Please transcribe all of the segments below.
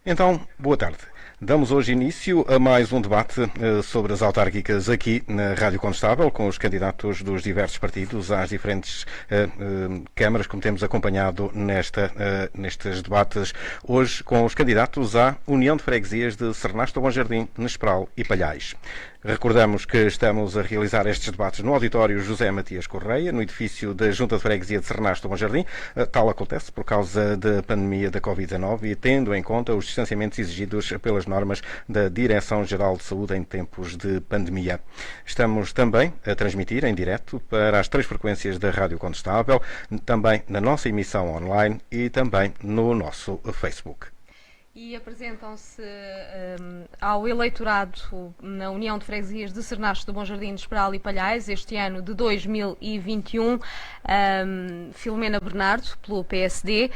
Então, boa tarde. Damos hoje início a mais um debate sobre as autárquicas aqui na Rádio Condestável, com os candidatos dos diversos partidos às diferentes câmaras, como temos acompanhado nestes debates hoje, com os candidatos à União de Freguesias de Cernasto, Bom Jardim, Nesperal e Palhais. Recordamos que estamos a realizar estes debates no auditório José Matias Correia, no edifício da Junta de Freguesia de Cernasto, Bom Jardim. Tal acontece por causa da pandemia da Covid-19 e tendo em conta os distanciamentos exigidos pelas normas da Direção-Geral de Saúde em tempos de pandemia. Estamos também a transmitir em direto para as 3 frequências da Rádio Condestável, também na nossa emissão online e também no nosso Facebook. E apresentam-se ao eleitorado na União de Freguesias de Cernasto do Bom Jardim, Nesperal e Palhais, este ano de 2021, Filomena Bernardo, pelo PSD,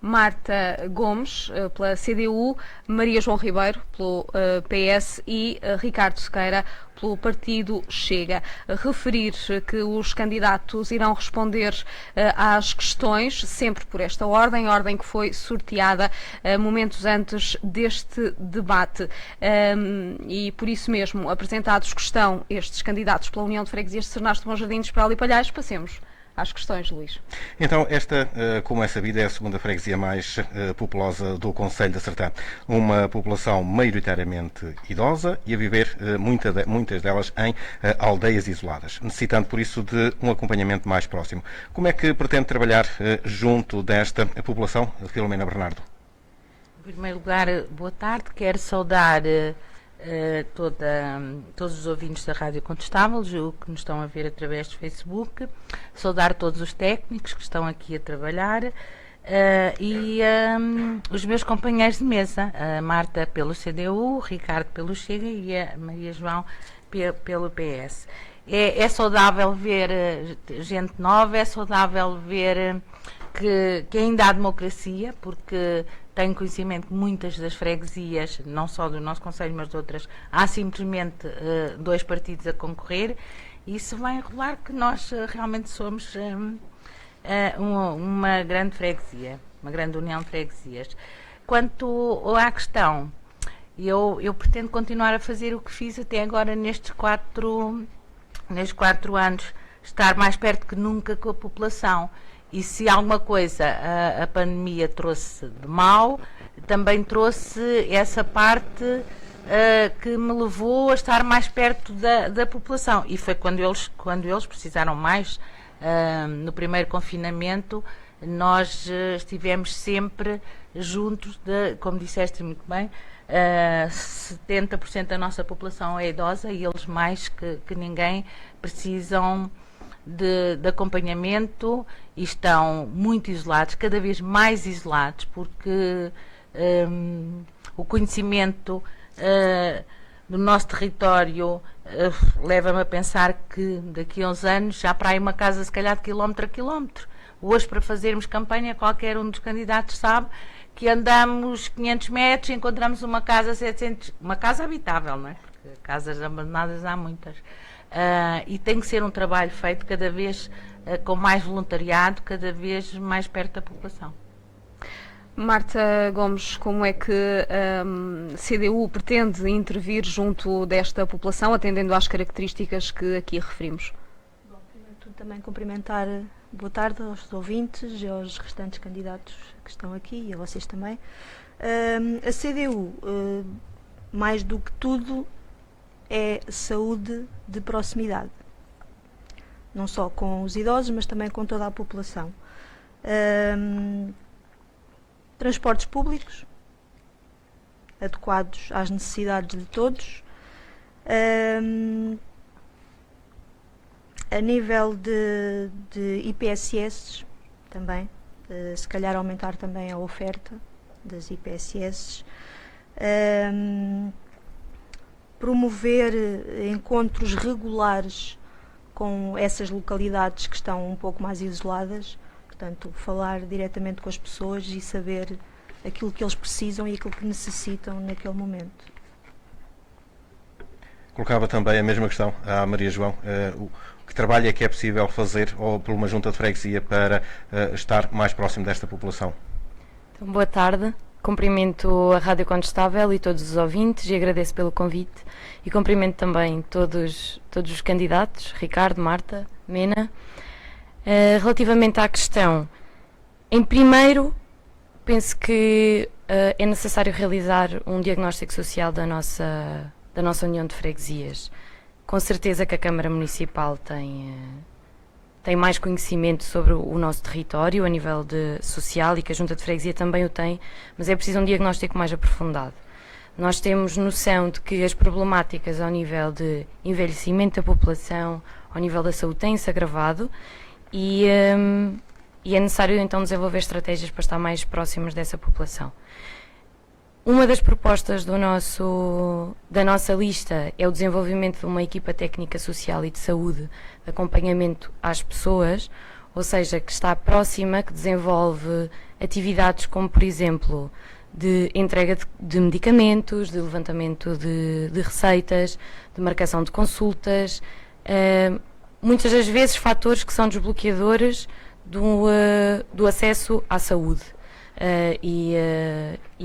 Marta Gomes, pela CDU, Maria João Ribeiro, pelo PS e Ricardo Sequeira, pelo Partido Chega. Referir que os candidatos irão responder às questões, sempre por esta ordem que foi sorteada momentos antes deste debate. E por isso mesmo, apresentados que estão estes candidatos pela União de Freguesias de Cernasto, Bom Jardim, Nesperal e Palhais, passemos às questões, Luís. Então, esta, como é sabido, é a segunda freguesia mais populosa do Concelho de Sertã. Uma população maioritariamente idosa e a viver muitas delas em aldeias isoladas, necessitando por isso de um acompanhamento mais próximo. Como é que pretende trabalhar junto desta população, Filomena Bernardo? Em primeiro lugar, boa tarde. Quero saudar todos os ouvintes da Rádio Condestável, que nos estão a ver através do Facebook, saudar todos os técnicos que estão aqui a trabalhar e os meus companheiros de mesa, a Marta pelo CDU, o Ricardo pelo Chega e a Maria João pelo PS. É saudável ver gente nova, é saudável ver que ainda há democracia, porque tenho conhecimento que muitas das freguesias, não só do nosso concelho, mas de outras, há simplesmente 2 partidos a concorrer, e isso vai enrolar que nós realmente somos uma grande freguesia, uma grande união de freguesias. Quanto à questão, eu pretendo continuar a fazer o que fiz até agora nestes 4 anos, estar mais perto que nunca com a população. E se alguma coisa a pandemia trouxe de mal, também trouxe essa parte que me levou a estar mais perto da população. E foi quando eles precisaram mais, no primeiro confinamento, nós estivemos sempre juntos, como disseste muito bem, 70% da nossa população é idosa e eles mais que ninguém precisam de acompanhamento e estão muito isolados, cada vez mais isolados, porque o conhecimento do nosso território leva-me a pensar que daqui a uns anos já para aí uma casa se calhar de quilómetro a quilómetro. Hoje, para fazermos campanha, qualquer um dos candidatos sabe que andamos 500 metros e encontramos uma casa 700, uma casa habitável, não é? Porque casas abandonadas há muitas. E tem que ser um trabalho feito cada vez com mais voluntariado, cada vez mais perto da população. Marta Gomes, como é que a CDU pretende intervir junto desta população, atendendo às características que aqui referimos? Bom, primeiro de tudo também cumprimentar, boa tarde aos ouvintes e aos restantes candidatos que estão aqui e a vocês também. A CDU, mais do que tudo, é saúde de proximidade, não só com os idosos, mas também com toda a população. Transportes públicos adequados às necessidades de todos. A nível de IPSS também, se calhar aumentar também a oferta das IPSS. Promover encontros regulares com essas localidades que estão um pouco mais isoladas, portanto, falar diretamente com as pessoas e saber aquilo que eles precisam e aquilo que necessitam naquele momento. Colocava também a mesma questão à Maria João. Que trabalho é que é possível fazer ou por uma junta de freguesia para estar mais próximo desta população? Então, boa tarde. Cumprimento a Rádio Condestável e todos os ouvintes e agradeço pelo convite e cumprimento também todos os candidatos, Ricardo, Marta, Mena. Relativamente à questão, em primeiro, penso que é necessário realizar um diagnóstico social da nossa União de Freguesias. Com certeza que a Câmara Municipal tem mais conhecimento sobre o nosso território a nível social e que a Junta de Freguesia também o tem, mas é preciso um diagnóstico mais aprofundado. Nós temos noção de que as problemáticas ao nível de envelhecimento da população, ao nível da saúde, têm-se agravado e é necessário então desenvolver estratégias para estar mais próximas dessa população. Uma das propostas da nossa lista é o desenvolvimento de uma equipa técnica social e de saúde de acompanhamento às pessoas, ou seja, que está próxima, que desenvolve atividades como, por exemplo, de entrega de medicamentos, de levantamento de receitas, de marcação de consultas, muitas das vezes fatores que são desbloqueadores do acesso à saúde. E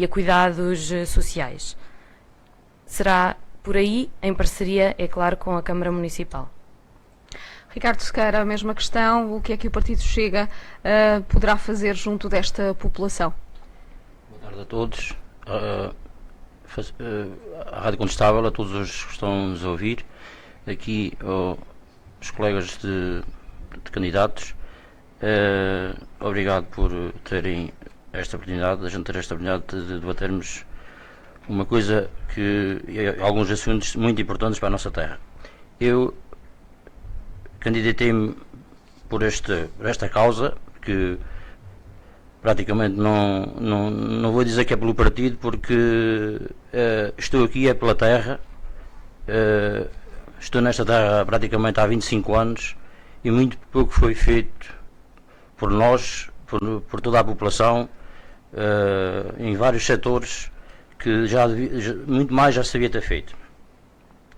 a cuidados sociais. Será por aí, em parceria, é claro, com a Câmara Municipal. Ricardo Sequeira, a mesma questão, o que é que o Partido Chega poderá fazer junto desta população? Boa tarde a todos, à Rádio Condestável, a todos os que estão a nos ouvir, aqui os colegas de candidatos, obrigado por terem esta oportunidade, a gente ter esta oportunidade de debatermos uma coisa alguns assuntos muito importantes para a nossa terra. Eu candidatei-me por esta causa, que praticamente não vou dizer que é pelo partido, porque estou aqui é pela terra, estou nesta terra praticamente há 25 anos e muito pouco foi feito por nós, por toda a população, em vários setores, que muito mais já se devia ter feito.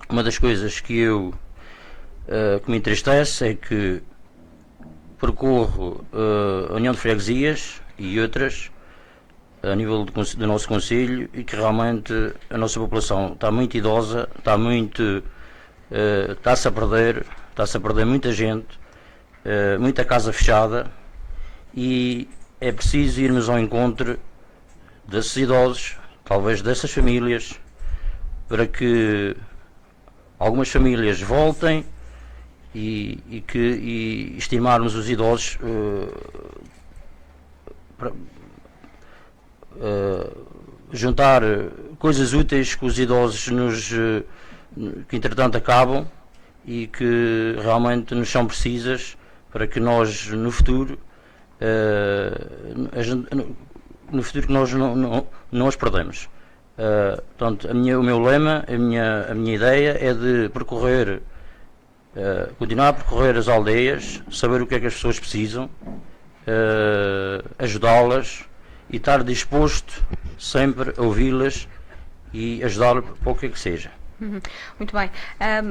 Uma das coisas que me entristece é que percorro a União de Freguesias e outras a nível do nosso concelho e que realmente a nossa população está muito idosa, está-se a perder muita gente, muita casa fechada, e é preciso irmos ao encontro desses idosos, talvez dessas famílias, para que algumas famílias voltem e estimarmos os idosos, juntar coisas úteis que os idosos que entretanto acabam e que realmente nos são precisas para que nós no futuro que nós não as perdemos. Portanto, o meu lema, a minha ideia é de continuar a percorrer as aldeias, saber o que é que as pessoas precisam, ajudá-las e estar disposto sempre a ouvi-las e ajudá-las para o que é que seja. Muito bem.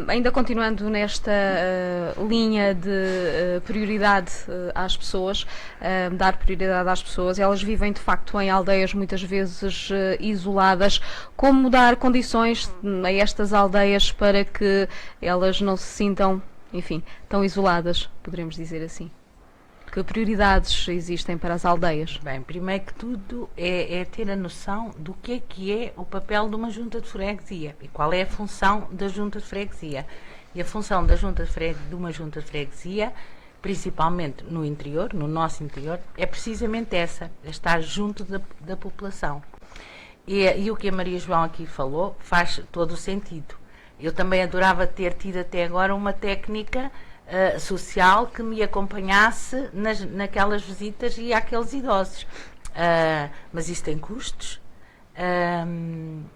Ainda continuando nesta linha de prioridade às pessoas, dar prioridade às pessoas, elas vivem de facto em aldeias muitas vezes isoladas. Como dar condições a estas aldeias para que elas não se sintam, enfim, tão isoladas, poderemos dizer assim? Que prioridades existem para as aldeias? Bem, primeiro que tudo é ter a noção do que é o papel de uma junta de freguesia e qual é a função da junta de freguesia. E a função de uma junta de freguesia, principalmente no interior, no nosso interior, é precisamente essa, é estar junto da população. E o que a Maria João aqui falou faz todo o sentido. Eu também adorava ter tido até agora uma técnica social que me acompanhasse naquelas visitas e àqueles idosos. Mas isso tem custos,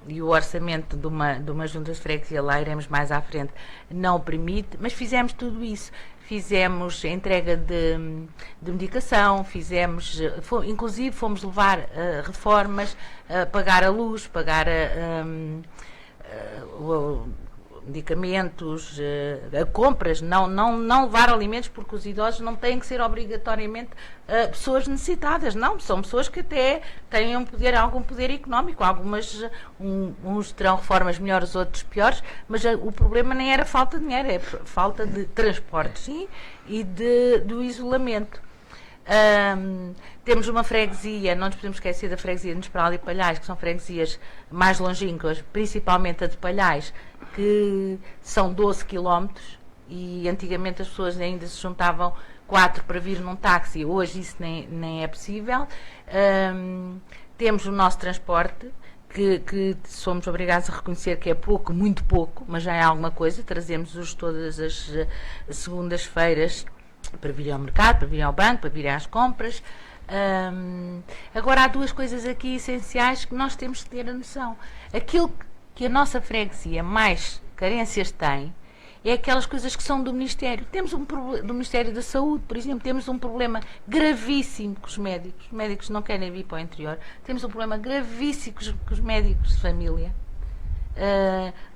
e o orçamento de uma junta de freguesia, lá iremos mais à frente, não o permite, mas fizemos tudo isso. Fizemos entrega de medicação, inclusive fomos levar pagar a luz, pagar medicamentos, compras, não levar alimentos, porque os idosos não têm que ser obrigatoriamente pessoas necessitadas, não, são pessoas que até têm algum poder económico, uns terão reformas melhores, outros piores, mas o problema nem era falta de dinheiro, é falta de transportes e do isolamento. Temos uma freguesia, não nos podemos esquecer da freguesia de Nesperal e Palhais, que são freguesias mais longínquas, principalmente a de Palhais, que são 12 km, e antigamente as pessoas ainda se juntavam 4 para vir num táxi, hoje isso nem é possível. Temos o nosso transporte, que somos obrigados a reconhecer que é pouco, muito pouco, mas já é alguma coisa. Trazemos-os todas as segundas-feiras para vir ao mercado, para vir ao banco, para vir às compras. Agora há duas coisas aqui essenciais que nós temos que ter a noção. Aquilo que a nossa freguesia mais carências tem é aquelas coisas que são do Ministério. Temos do Ministério da Saúde, por exemplo, temos um problema gravíssimo com os médicos. Os médicos não querem vir para o interior. Temos um problema gravíssimo com os médicos de família.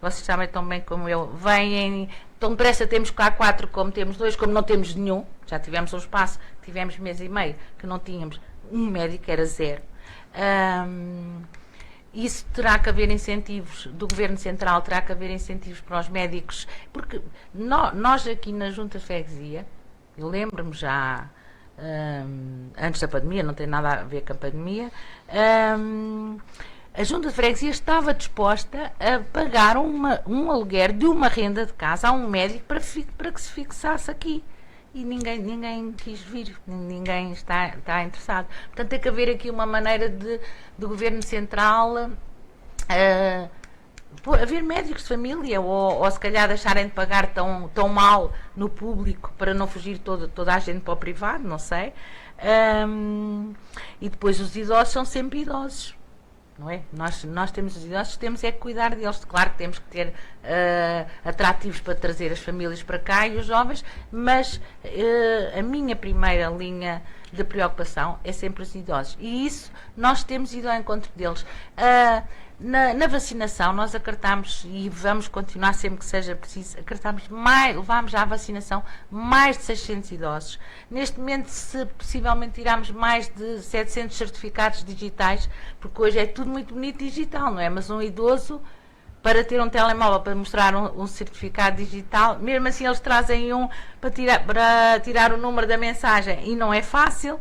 Vocês sabem tão bem como eu, vêm tão depressa, temos cá 4 como temos 2, como não temos nenhum. Já tivemos um espaço, tivemos mês e meio que não tínhamos um médico, era 0. Isso terá que haver incentivos do Governo Central, terá que haver incentivos para os médicos, porque nós aqui na Junta de Freguesia, eu lembro-me já antes da pandemia, não tem nada a ver com a pandemia, a Junta de Freguesia estava disposta a pagar um aluguer de uma renda de casa a um médico para que se fixasse aqui. E ninguém quis vir, ninguém está interessado. Portanto, tem que haver aqui uma maneira do Governo Central haver médicos de família, ou se calhar deixarem de pagar tão mal no público para não fugir toda a gente para o privado, não sei. E depois os idosos são sempre idosos. Não é? Nós temos os idosos, temos é que cuidar deles. Claro que temos que ter atrativos para trazer as famílias para cá e os jovens, mas a minha primeira linha de preocupação é sempre os idosos. E isso nós temos ido ao encontro deles. Na vacinação, nós acartamos, e vamos continuar sempre que seja preciso, levámos à vacinação mais de 600 idosos. Neste momento, se possivelmente tirarmos mais de 700 certificados digitais, porque hoje é tudo muito bonito digital, não é? Mas um idoso, para ter um telemóvel, para mostrar um certificado digital, mesmo assim eles trazem um para tirar o número da mensagem, e não é fácil.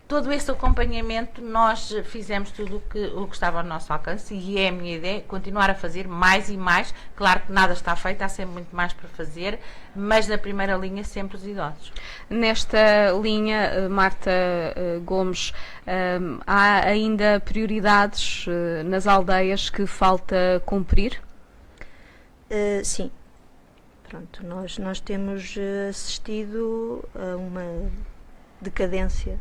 Todo esse acompanhamento, nós fizemos tudo o que estava ao nosso alcance, e é a minha ideia continuar a fazer mais e mais. Claro que nada está feito, há sempre muito mais para fazer, mas na primeira linha sempre os idosos. Nesta linha, Marta Gomes, há ainda prioridades nas aldeias que falta cumprir? Sim. Pronto, nós temos assistido a uma decadência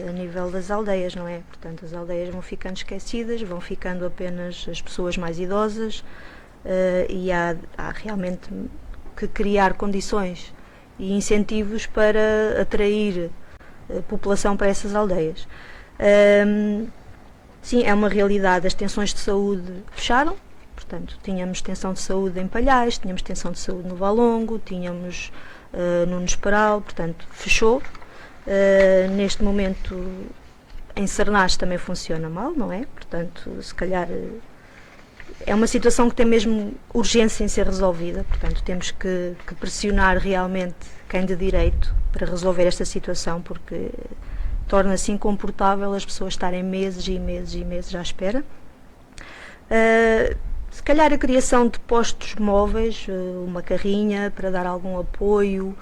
a nível das aldeias, não é? Portanto, as aldeias vão ficando esquecidas, vão ficando apenas as pessoas mais idosas, e há realmente que criar condições e incentivos para atrair população para essas aldeias. Sim, é uma realidade, as tensões de saúde fecharam, portanto, tínhamos tensão de saúde em Palhais, tínhamos tensão de saúde no Valongo, tínhamos no Nesperal, portanto, fechou. Neste momento em Sernás também funciona mal, não é? Portanto, se calhar é uma situação que tem mesmo urgência em ser resolvida, portanto temos que pressionar realmente quem de direito para resolver esta situação, porque torna-se incomportável as pessoas estarem meses e meses e meses à espera. Se calhar a criação de postos móveis, uma carrinha para dar algum apoio,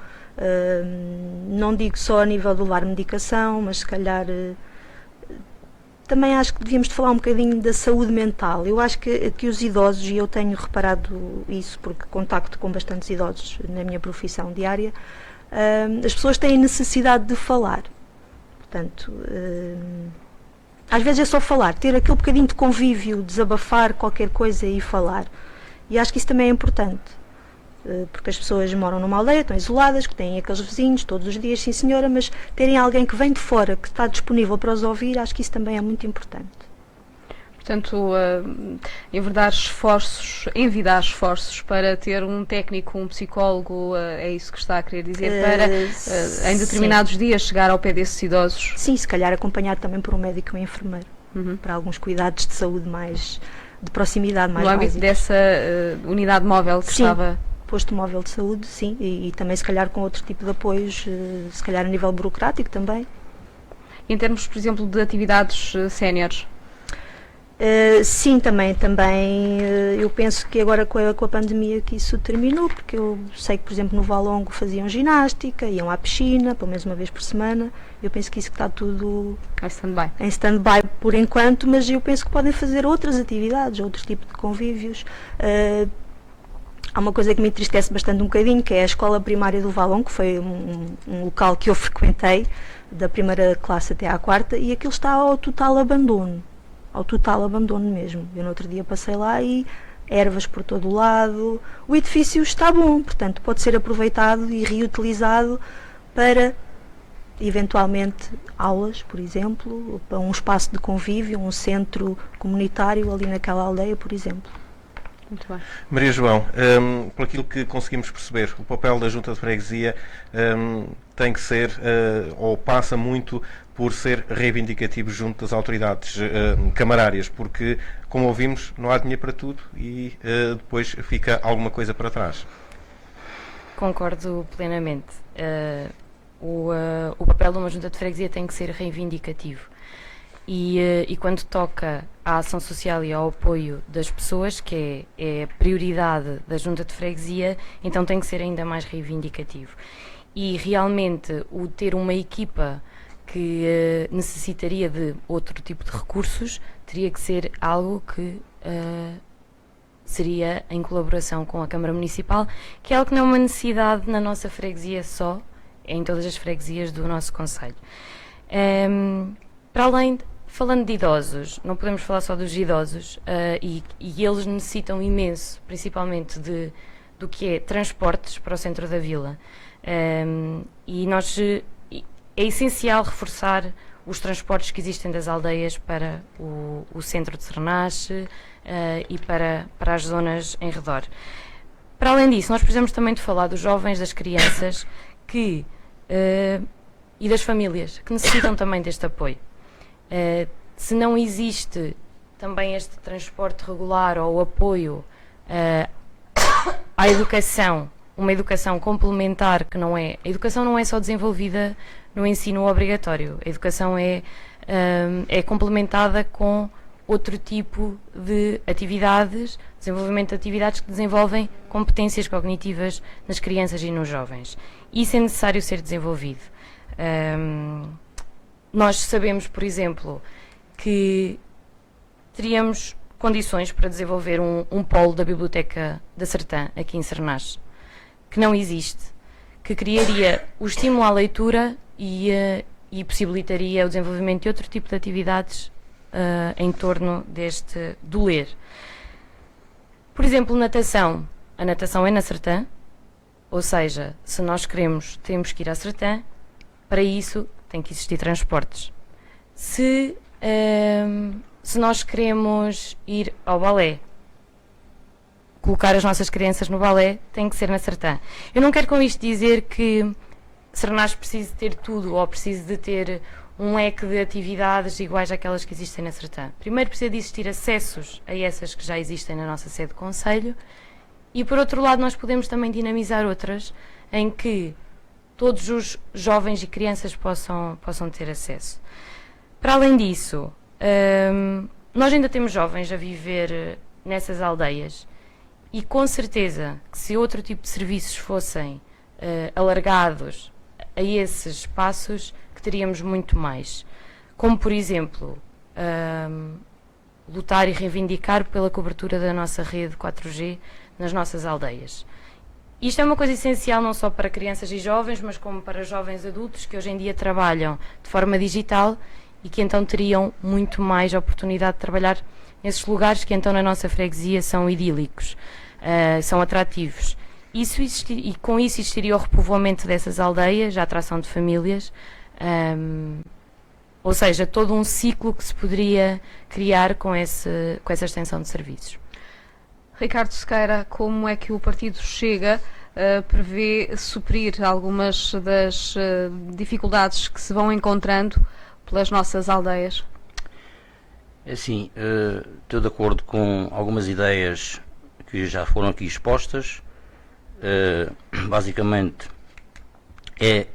não digo só a nível de levar medicação, mas se calhar também acho que devíamos de falar um bocadinho da saúde mental. Eu acho que os idosos, e eu tenho reparado isso porque contacto com bastantes idosos na minha profissão diária, as pessoas têm necessidade de falar. Portanto, às vezes é só falar, ter aquele bocadinho de convívio, desabafar qualquer coisa e falar. E acho que isso também é importante. Porque as pessoas moram numa aldeia, estão isoladas, que têm aqueles vizinhos todos os dias, sim senhora, mas terem alguém que vem de fora, que está disponível para os ouvir, acho que isso também é muito importante. Portanto, envidar esforços para ter um técnico, um psicólogo, é isso que está a querer dizer, para em determinados dias chegar ao pé desses idosos? Sim, se calhar acompanhado também por um médico ou um enfermeiro, para alguns cuidados de saúde mais de proximidade, mais no âmbito básicos. dessa unidade móvel que Sim. estava... Posto móvel de saúde, sim, e também se calhar com outro tipo de apoios, se calhar a nível burocrático também. Em termos, por exemplo, de atividades séniores? Sim, também eu penso que agora com a pandemia que isso terminou, porque eu sei que, por exemplo, no Valongo faziam ginástica, iam à piscina, pelo menos uma vez por semana. Eu penso que isso que está tudo em stand-by por enquanto, mas eu penso que podem fazer outras atividades, outros tipos de convívios. Há uma coisa que me entristece bastante um bocadinho, que é a escola primária do Valongo, que foi um local que eu frequentei, da primeira classe até à quarta, e aquilo está ao total abandono mesmo. Eu no outro dia passei lá e ervas por todo o lado. O edifício está bom, portanto pode ser aproveitado e reutilizado para eventualmente aulas, por exemplo, para um espaço de convívio, um centro comunitário ali naquela aldeia, por exemplo. Muito bem. Maria João, por aquilo que conseguimos perceber, o papel da Junta de Freguesia tem que ser, ou passa muito por ser reivindicativo junto das autoridades camarárias, porque, como ouvimos, não há dinheiro para tudo e depois fica alguma coisa para trás. Concordo plenamente. O papel de uma Junta de Freguesia tem que ser reivindicativo. E quando toca à ação social e ao apoio das pessoas, que é a prioridade da Junta de Freguesia, então tem que ser ainda mais reivindicativo. E realmente o ter uma equipa que necessitaria de outro tipo de recursos teria que ser algo que seria em colaboração com a Câmara Municipal, que é algo que não é uma necessidade na nossa freguesia só, é em todas as freguesias do nosso concelho. Para além falando de idosos, não podemos falar só dos idosos, e eles necessitam imenso, principalmente do que é transportes para o centro da vila. E é essencial reforçar os transportes que existem das aldeias para o centro de Sernache e para as zonas em redor. Para além disso, nós precisamos também de falar dos jovens, das crianças e das famílias que necessitam também deste apoio. Se não existe também este transporte regular ou apoio à educação, uma educação complementar que não é... A educação não é só desenvolvida no ensino obrigatório. A educação é complementada com outro tipo de atividades, desenvolvimento de atividades que desenvolvem competências cognitivas nas crianças e nos jovens. Isso é necessário ser desenvolvido. Nós sabemos, por exemplo, que teríamos condições para desenvolver um polo da Biblioteca da Sertã, aqui em Sernache, que não existe, que criaria o estímulo à leitura e possibilitaria o desenvolvimento de outro tipo de atividades em torno do ler. Por exemplo, natação. A natação é na Sertã, ou seja, se nós queremos, temos que ir à Sertã, para isso tem que existir transportes. Se nós queremos ir ao balé, colocar as nossas crianças no balé, tem que ser na Sertã. Eu não quero com isto dizer que Sernache precise ter tudo ou precise de ter um leque de atividades iguais àquelas que existem na Sertã. Primeiro precisa de existir acessos a essas que já existem na nossa sede de concelho e, por outro lado, nós podemos também dinamizar outras em que todos os jovens e crianças possam ter acesso. Para além disso, nós ainda temos jovens a viver nessas aldeias e com certeza que se outro tipo de serviços fossem alargados a esses espaços, que teríamos muito mais. Como, por exemplo, lutar e reivindicar pela cobertura da nossa rede 4G nas nossas aldeias. Isto é uma coisa essencial não só para crianças e jovens, mas como para jovens adultos que hoje em dia trabalham de forma digital e que então teriam muito mais oportunidade de trabalhar nesses lugares que então na nossa freguesia são idílicos, são atrativos. E com isso existiria o repovoamento dessas aldeias, a atração de famílias, Ou seja, todo um ciclo que se poderia criar com essa extensão de serviços. Ricardo Sequeira, como é que o Partido Chega prevê suprir algumas das dificuldades que se vão encontrando pelas nossas aldeias? É assim, estou de acordo com algumas ideias que já foram aqui expostas. Basicamente, é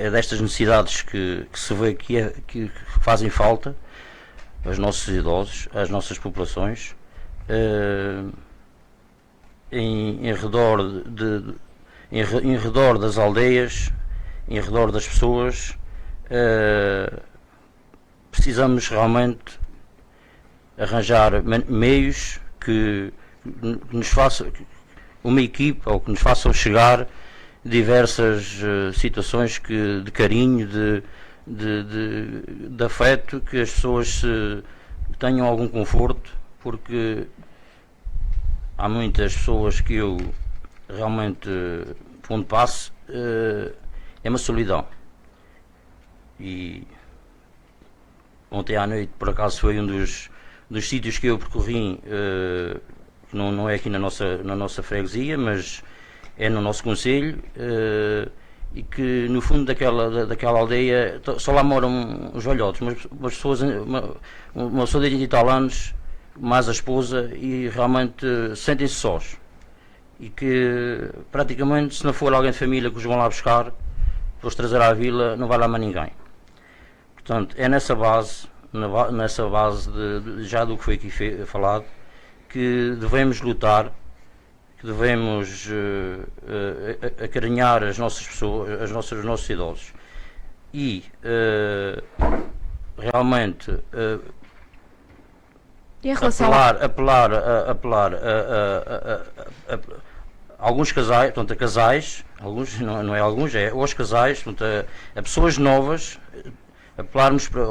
destas necessidades que se vê que fazem falta aos nossos idosos, às nossas populações, em redor das aldeias, em redor das pessoas. Precisamos realmente arranjar meios que nos façam, uma equipa, ou que nos façam chegar diversas situações de carinho, de afeto, que as pessoas tenham algum conforto, porque há muitas pessoas que eu realmente, onde passo, é uma solidão. E ontem à noite, por acaso, foi um dos sítios que eu percorri, que não é aqui na nossa freguesia, mas é no nosso concelho, e que no fundo daquela aldeia só lá moram os velhotes, uma pessoa de 80 e tal anos, mais a esposa, e realmente sentem-se sós. E que praticamente, se não for alguém de família que os vão lá buscar, para os trazer à vila, não vai lá mais ninguém. Portanto, é nessa base já do que foi aqui falado, que devemos lutar, que devemos acarinhar as nossas pessoas, os nossos idosos. E realmente E em relação apelar a alguns casais, portanto, a casais, alguns, não é alguns, é aos casais, portanto, a pessoas novas, apelarmos para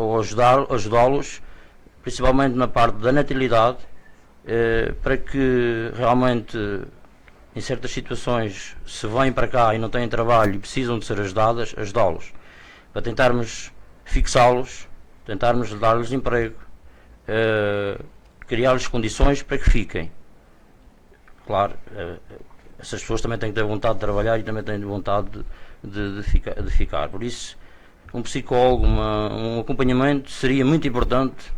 ajudá-los, principalmente na parte da natalidade, para que realmente, em certas situações, se vêm para cá e não têm trabalho e precisam de ser ajudá-los, para tentarmos fixá-los, tentarmos dar-lhes emprego, criar-lhes condições para que fiquem. Claro, essas pessoas também têm que ter vontade de trabalhar e também têm vontade de ficar. Por isso, um psicólogo, um acompanhamento seria muito importante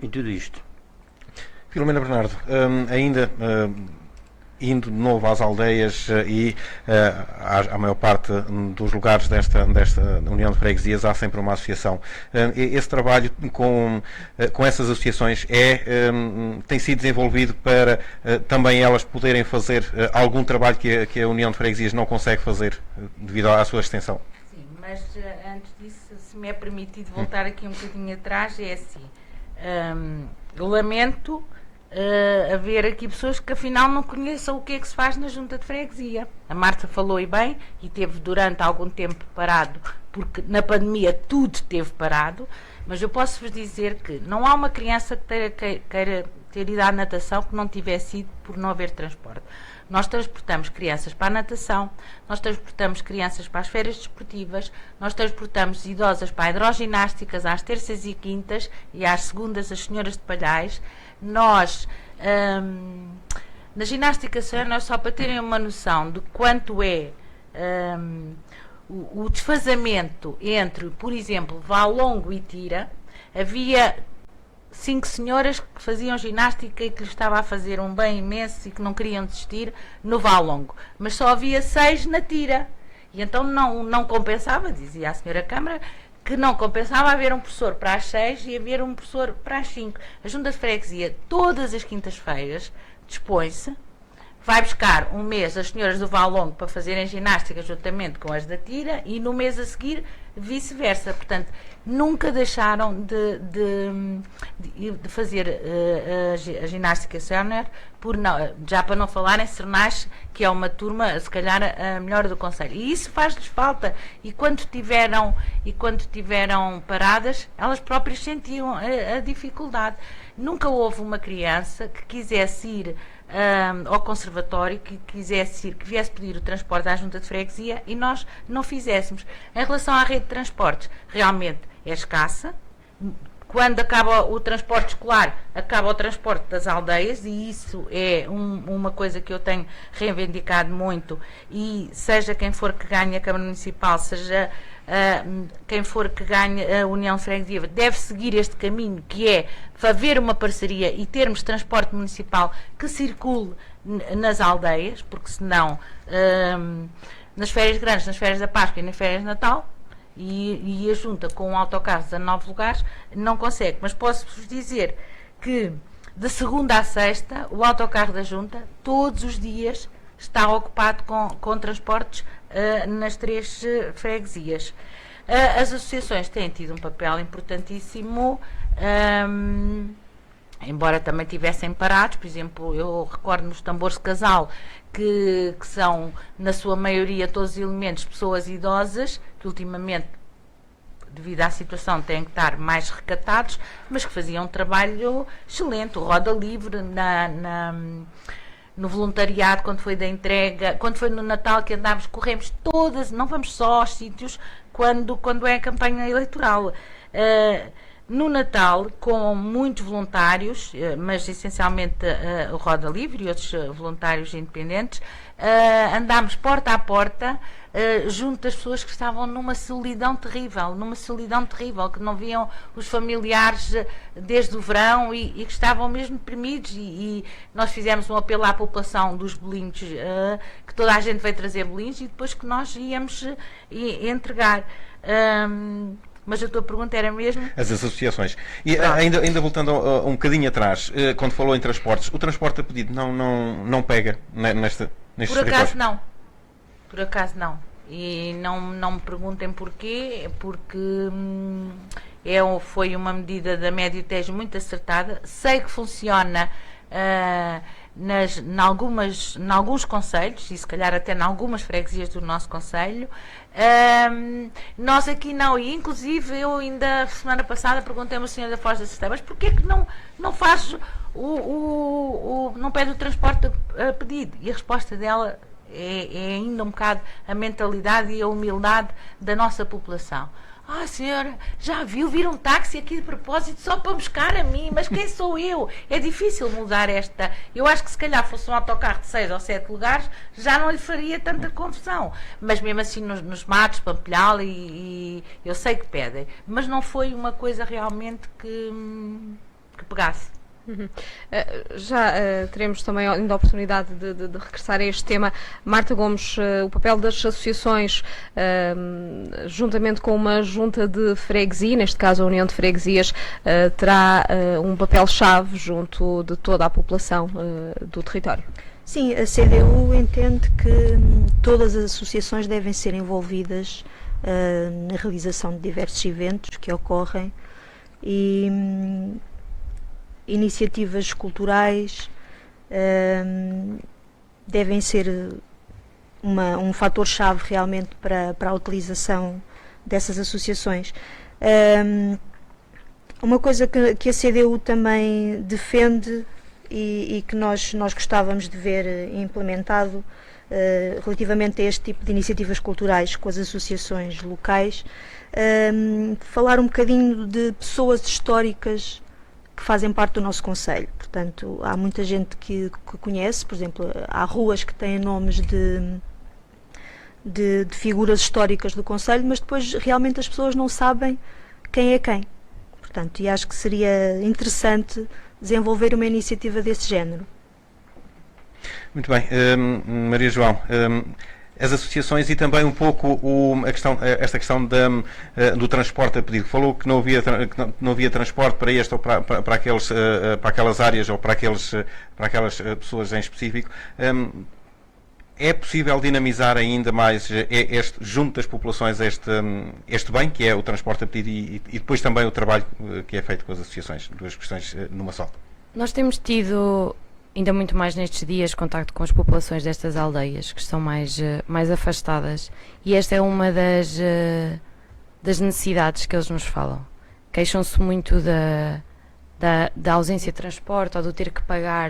em tudo isto. Filomena Bernardo, ainda indo de novo às aldeias e à maior parte dos lugares desta União de Freguesias há sempre uma associação. Esse trabalho com essas associações tem sido desenvolvido para também elas poderem fazer algum trabalho que a União de Freguesias não consegue fazer devido à sua extensão? Sim, mas antes disso, se me é permitido voltar aqui um bocadinho atrás, é assim, eu lamento haver aqui pessoas que afinal não conheçam o que é que se faz na Junta de Freguesia. A Marta falou e bem, e teve durante algum tempo parado, porque na pandemia tudo esteve parado, mas eu posso-vos dizer que não há uma criança que queira ter ido à natação que não tivesse ido por não haver transporte. Nós transportamos crianças para a natação, nós transportamos crianças para as férias desportivas, nós transportamos idosas para a hidroginásticas às terças e quintas e às segundas as senhoras de Palhais. Nós, na ginástica, nós, só para terem uma noção de quanto é o desfazamento entre, por exemplo, Valongo e Tira, havia 5 senhoras que faziam ginástica e que lhes estava a fazer um bem imenso e que não queriam desistir no Valongo, mas só havia 6 na Tira, e então não compensava, dizia a senhora Câmara, que não compensava haver um professor para as 6 e haver um professor para as 5. A Junta de Freguesia, todas as quintas-feiras, dispõe-se, vai buscar um mês as senhoras do Valongo para fazerem ginástica juntamente com as da Tira e no mês a seguir vice-versa. Portanto, nunca deixaram de fazer a ginástica sénior, já para não falar em Sernach, que é uma turma, se calhar, a melhor do concelho. E isso faz-lhes falta. E quando tiveram paradas, elas próprias sentiam a dificuldade. Nunca houve uma criança que quisesse ir ao conservatório, que viesse pedir o transporte à junta de freguesia e nós não fizéssemos. Em relação à rede de transportes, realmente é escassa. Quando acaba o transporte escolar, acaba o transporte das aldeias, e isso é uma coisa que eu tenho reivindicado muito, e seja quem for que ganhe a Câmara Municipal, seja quem for que ganhe a União de Freguesia, deve seguir este caminho, que é haver uma parceria e termos transporte municipal que circule nas aldeias, porque senão nas férias grandes, nas férias da Páscoa e nas férias de Natal, e a junta com um autocarro de 19 lugares não consegue. Mas posso-vos dizer que de segunda a sexta o autocarro da junta todos os dias está ocupado com transportes nas 3 freguesias. As associações têm tido um papel importantíssimo, embora também tivessem parados. Por exemplo, eu recordo nos tambores de casal, que são, na sua maioria, todos os elementos pessoas idosas, que ultimamente, devido à situação, têm que estar mais recatados, mas que faziam um trabalho excelente. O Roda Livre, no voluntariado, quando foi da entrega, quando foi no Natal, que andámos, corremos todas, não vamos só aos sítios quando é a campanha eleitoral. No Natal, com muitos voluntários, mas essencialmente o Roda Livre e outros voluntários independentes, andámos porta a porta, junto das pessoas que estavam numa solidão terrível, que não viam os familiares desde o verão e que estavam mesmo deprimidos, e nós fizemos um apelo à população dos bolinhos, que toda a gente veio trazer bolinhos, e depois que nós íamos entregar. Mas a tua pergunta era mesmo? As associações. E ainda voltando um bocadinho atrás, quando falou em transportes, o transporte a pedido não pega neste Por acaso não. Por acaso não. E não me perguntem porquê, porque foi uma medida da Médio Tejo muito acertada. Sei que funciona em alguns concelhos, e se calhar até em algumas freguesias do nosso concelho. Nós aqui não, e inclusive eu ainda semana passada perguntei a uma senhora da Foz da Cistela, mas porquê que não faz não pede o transporte a pedido? E a resposta dela é ainda um bocado a mentalidade e a humildade da nossa população. Senhora, já viu vir um táxi aqui de propósito só para buscar a mim, mas quem sou eu? É difícil mudar esta. Eu acho que se calhar fosse um autocarro de 6 ou 7 lugares, já não lhe faria tanta confusão. Mas mesmo assim nos matos, Pampilhal, e eu sei que pedem. Mas não foi uma coisa realmente que pegasse. Já teremos também ainda a oportunidade de regressar a este tema. Marta Gomes, o papel das associações, juntamente com uma junta de freguesia, neste caso a União de Freguesias, terá um papel-chave junto de toda a população do território. Sim, a CDU entende que todas as associações devem ser envolvidas na realização de diversos eventos que ocorrem, e iniciativas culturais devem ser um fator-chave realmente para a utilização dessas associações. Uma coisa que a CDU também defende e que nós gostávamos de ver implementado relativamente a este tipo de iniciativas culturais com as associações locais, falar um bocadinho de pessoas históricas que fazem parte do nosso concelho. Portanto, há muita gente que conhece, por exemplo, há ruas que têm nomes de figuras históricas do concelho, mas depois realmente as pessoas não sabem quem é quem. Portanto, e acho que seria interessante desenvolver uma iniciativa desse género. Muito bem. Maria João, as associações e também um pouco esta questão do transporte a pedido. Falou que não havia transporte para este ou para aquelas áreas ou para aquelas pessoas em específico. É possível dinamizar ainda mais junto das populações este bem, que é o transporte a pedido e depois também o trabalho que é feito com as associações, duas questões numa só? Nós temos tido, ainda muito mais nestes dias, contacto com as populações destas aldeias, que estão mais afastadas, e esta é uma das necessidades que eles nos falam. Queixam-se muito da ausência de transporte ou do ter que pagar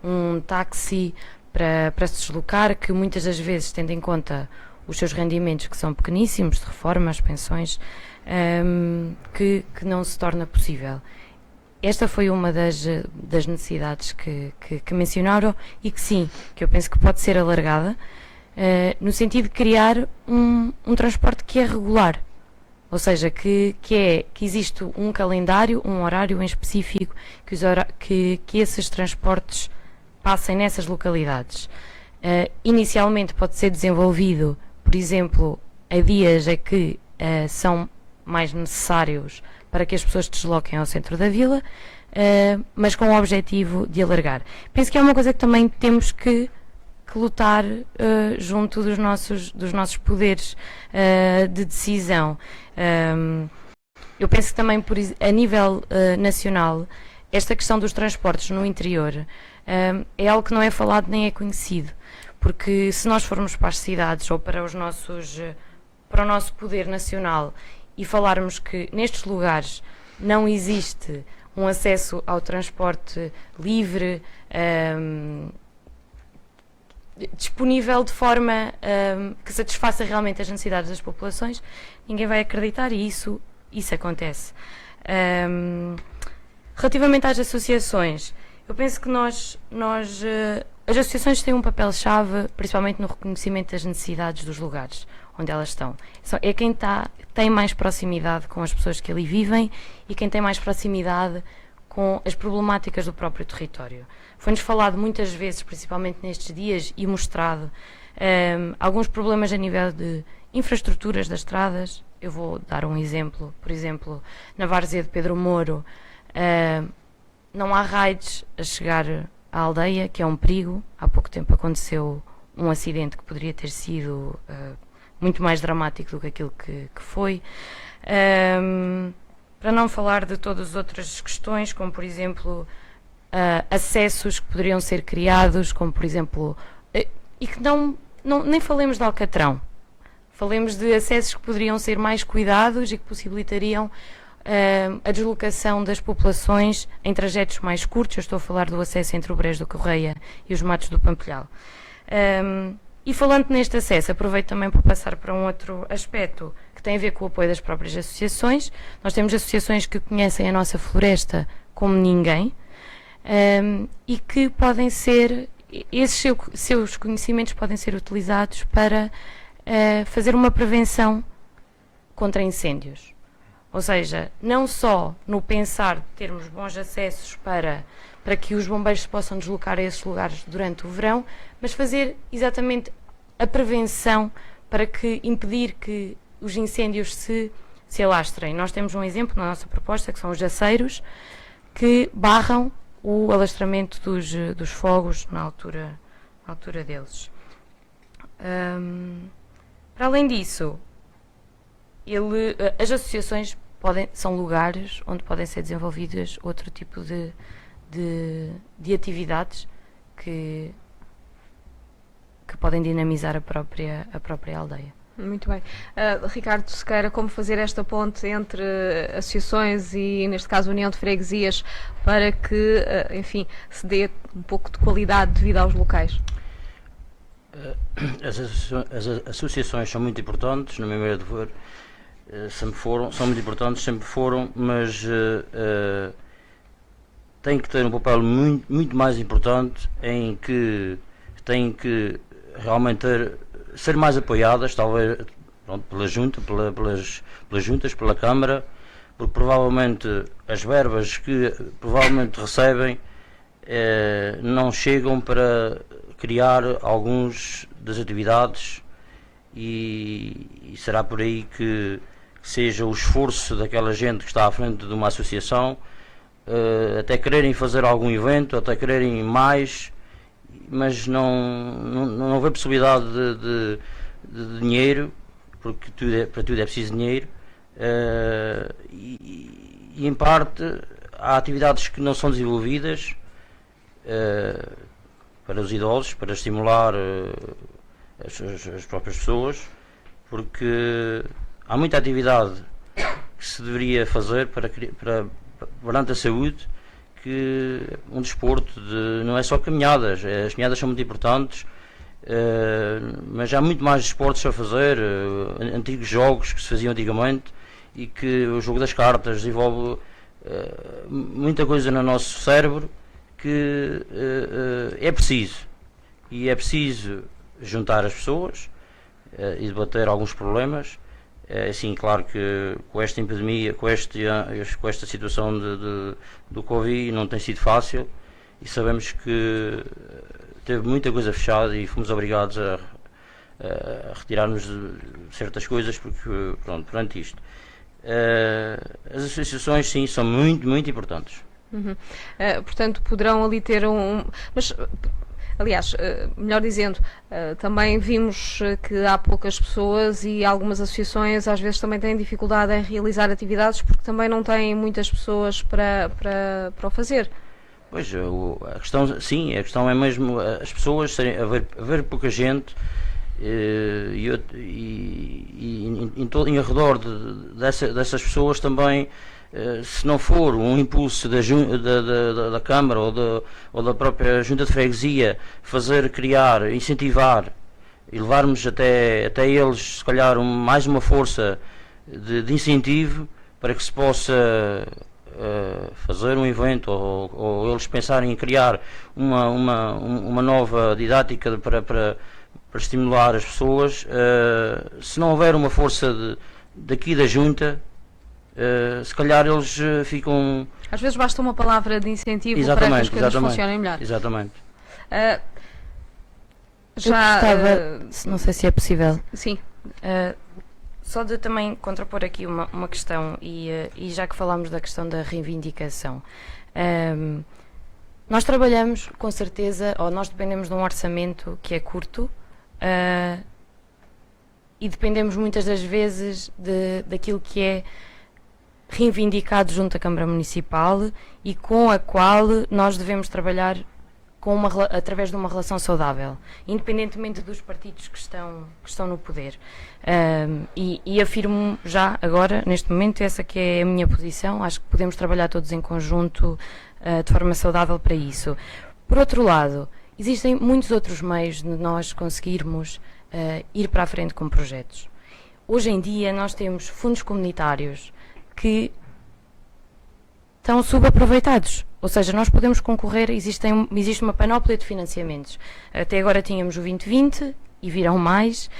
um táxi para se deslocar, que muitas das vezes, tendo em conta os seus rendimentos, que são pequeníssimos, de reformas, pensões, que não se torna possível. Esta foi uma das necessidades que mencionaram e que sim, que eu penso que pode ser alargada, no sentido de criar um transporte que é regular. Ou seja, que existe um calendário, um horário em específico, que esses transportes passem nessas localidades. Inicialmente pode ser desenvolvido, por exemplo, a dias em que são mais necessários para que as pessoas se desloquem ao centro da vila, mas com o objetivo de alargar. Penso que é uma coisa que também temos que lutar junto dos nossos poderes de decisão. Eu penso que também, a nível nacional, esta questão dos transportes no interior é algo que não é falado nem é conhecido, porque se nós formos para as cidades ou para o nosso poder nacional e falarmos que nestes lugares não existe um acesso ao transporte livre, disponível de forma que satisfaça realmente as necessidades das populações, ninguém vai acreditar, e isso acontece. Relativamente às associações, eu penso que as associações têm um papel-chave, principalmente no reconhecimento das necessidades dos lugares onde elas estão. É quem tem mais proximidade com as pessoas que ali vivem e quem tem mais proximidade com as problemáticas do próprio território. Foi-nos falado muitas vezes, principalmente nestes dias, e mostrado alguns problemas a nível de infraestruturas das estradas. Eu vou dar um exemplo. Por exemplo, na várzea de Pedro Moro, não há raids a chegar à aldeia, que é um perigo. Há pouco tempo aconteceu um acidente que poderia ter sido muito mais dramático do que aquilo que foi. Para não falar de todas as outras questões, como por exemplo acessos que poderiam ser criados, como por exemplo, e que nem falemos de Alcatrão, falemos de acessos que poderiam ser mais cuidados e que possibilitariam a deslocação das populações em trajetos mais curtos. Eu estou a falar do acesso entre o Brejo do Correia e os Matos do Pampilhal. E falando neste acesso, aproveito também para passar para um outro aspecto que tem a ver com o apoio das próprias associações. Nós temos associações que conhecem a nossa floresta como ninguém, e que podem ser, esses seus conhecimentos podem ser utilizados para fazer uma prevenção contra incêndios. Ou seja, não só no pensar de termos bons acessos para que os bombeiros se possam deslocar a esses lugares durante o verão, mas fazer exatamente a prevenção para impedir que os incêndios se alastrem. Nós temos um exemplo na nossa proposta, que são os jaceiros, que barram o alastramento dos fogos na altura deles. Para além disso, as associações são lugares onde podem ser desenvolvidas outro tipo de atividades que podem dinamizar a própria aldeia. Muito bem. Ricardo Sequeira, como fazer esta ponte entre associações e, neste caso, União de Freguesias, para que, enfim, se dê um pouco de qualidade de vida aos locais? As associações são muito importantes, no meu ver de ver, são muito importantes, sempre foram, mas têm que ter um papel muito mais importante, em que têm que realmente ser mais apoiadas, talvez pela Junta, pelas juntas, pela Câmara, porque provavelmente as verbas que provavelmente recebem não chegam para criar alguns das atividades, e será por aí que seja o esforço daquela gente que está à frente de uma associação, até quererem fazer algum evento, até quererem mais, mas não houve possibilidade de dinheiro, porque para tudo é preciso dinheiro, e em parte há atividades que não são desenvolvidas para os idosos, para estimular as próprias pessoas, porque há muita atividade que se deveria fazer perante a saúde, que um desporto não é só caminhadas, as caminhadas são muito importantes, mas há muito mais desportos a fazer, antigos jogos que se faziam antigamente, e que o jogo das cartas desenvolve muita coisa no nosso cérebro que é preciso. E é preciso juntar as pessoas e debater alguns problemas. Assim, claro que com esta epidemia, com esta situação do Covid, não tem sido fácil, e sabemos que teve muita coisa fechada e fomos obrigados a retirar-nos de certas coisas porque, pronto, perante isto. As associações, sim, são muito, muito importantes. Portanto, poderão ali ter mas, aliás, melhor dizendo, também vimos que há poucas pessoas e algumas associações às vezes também têm dificuldade em realizar atividades porque também não têm muitas pessoas para o fazer. Pois, a questão é mesmo as pessoas haver pouca gente e em redor dessas pessoas também, se não for um impulso da Câmara ou da própria Junta de Freguesia criar, incentivar e levarmos até eles, se calhar, mais uma força de incentivo para que se possa fazer um evento ou eles pensarem em criar uma nova didática para estimular as pessoas, se não houver uma força daqui da Junta, se calhar eles ficam... Às vezes basta uma palavra de incentivo para que as coisas funcionem melhor. Exatamente. Já gostava, não sei se é possível. Sim. Só de também contrapor aqui uma questão, e já que falámos da questão da reivindicação, nós trabalhamos com certeza, ou nós dependemos de um orçamento que é curto, e dependemos muitas das vezes daquilo que é reivindicado junto à Câmara Municipal e com a qual nós devemos trabalhar através de uma relação saudável, independentemente dos partidos que estão no poder. E afirmo já agora, neste momento, essa que é a minha posição. Acho que podemos trabalhar todos em conjunto de forma saudável para isso. Por outro lado, existem muitos outros meios de nós conseguirmos ir para a frente com projetos. Hoje em dia nós temos fundos comunitários que estão subaproveitados. Ou seja, nós podemos concorrer, existe uma panóplia de financiamentos. Até agora tínhamos o 2020 e virão mais.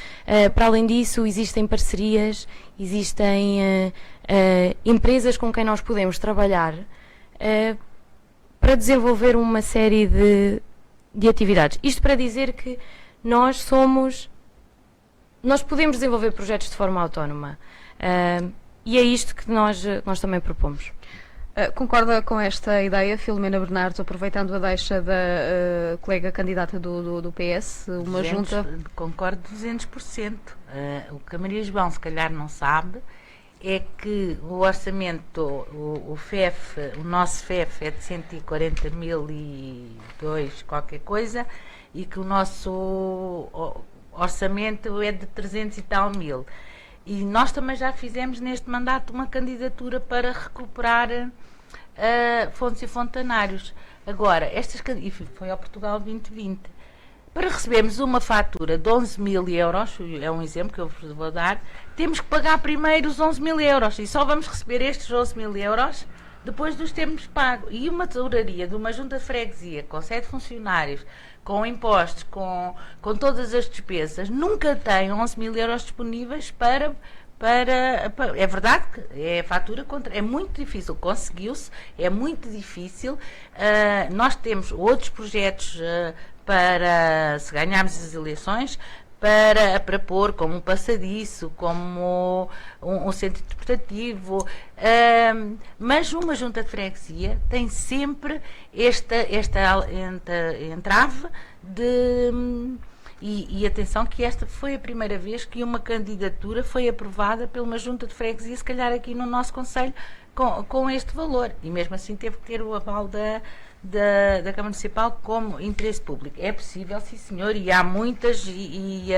Para além disso, existem parcerias, existem empresas com quem nós podemos trabalhar para desenvolver uma série de atividades. Isto para dizer que nós podemos desenvolver projetos de forma autónoma. E é isto que nós também propomos. Concorda com esta ideia, Filomena Bernardo, aproveitando a deixa da colega candidata do PS, uma junta... Concordo 200%. O que a Maria João se calhar não sabe é que o orçamento, o nosso FEF é de 140.002 qualquer coisa, e que o nosso orçamento é de 300 e tal mil. E nós também já fizemos neste mandato uma candidatura para recuperar fontes e fontanários. Agora, e foi ao Portugal 2020. Para recebermos uma fatura de 11.000 euros, é um exemplo que eu vos vou dar, temos que pagar primeiro os 11.000 euros e só vamos receber estes 11.000 euros depois de os termos pago. E uma tesouraria de uma junta de freguesia com 7 funcionários, com impostos, com todas as despesas, nunca tem 11.000 euros disponíveis para... É verdade que é fatura contra... É muito difícil, conseguiu-se, é muito difícil. Nós temos outros projetos para, se ganharmos as eleições, para pôr como um passadiço, como um centro interpretativo, mas uma junta de freguesia tem sempre esta entrave e atenção que esta foi a primeira vez que uma candidatura foi aprovada por uma junta de freguesia, se calhar aqui no nosso concelho, com este valor, e mesmo assim teve que ter o aval da Câmara Municipal como interesse público. É possível, sim senhor, e há muitas, e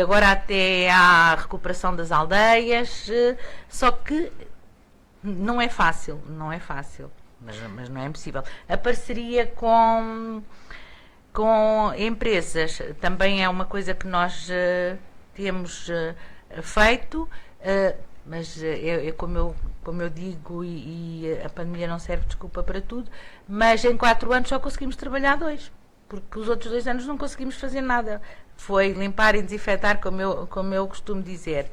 agora até há a recuperação das aldeias, só que não é fácil, mas não é impossível. A parceria com empresas também é uma coisa que nós temos feito, mas como eu digo, e a pandemia não serve de desculpa para tudo, mas em 4 anos só conseguimos trabalhar 2, porque os outros 2 anos não conseguimos fazer nada. Foi limpar e desinfetar, como eu costumo dizer.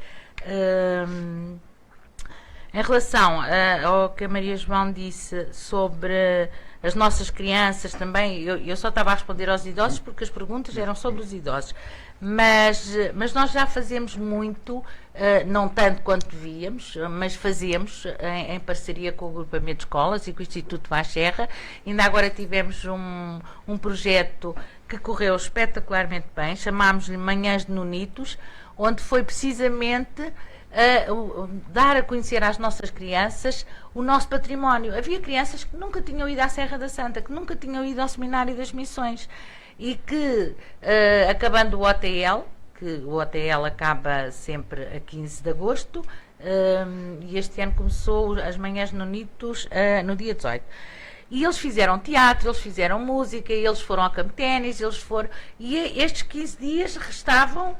Em relação ao que a Maria João disse sobre as nossas crianças também, eu só estava a responder aos idosos porque as perguntas eram sobre os idosos. Mas nós já fazemos muito, não tanto quanto devíamos, mas fazemos em parceria com o agrupamento de escolas e com o Instituto Vaz Serra. Ainda agora tivemos um projeto que correu espetacularmente bem, chamámos-lhe Manhãs de Nonitos, onde foi precisamente dar a conhecer às nossas crianças o nosso património. Havia crianças que nunca tinham ido à Serra da Santa, que nunca tinham ido ao Seminário das Missões, e que, acabando o OTL, que o OTL acaba sempre a 15 de agosto, e este ano começou as Manhãs de Nonitos no dia 18. E eles fizeram teatro, eles fizeram música, eles foram ao campo de ténis, e estes 15 dias restavam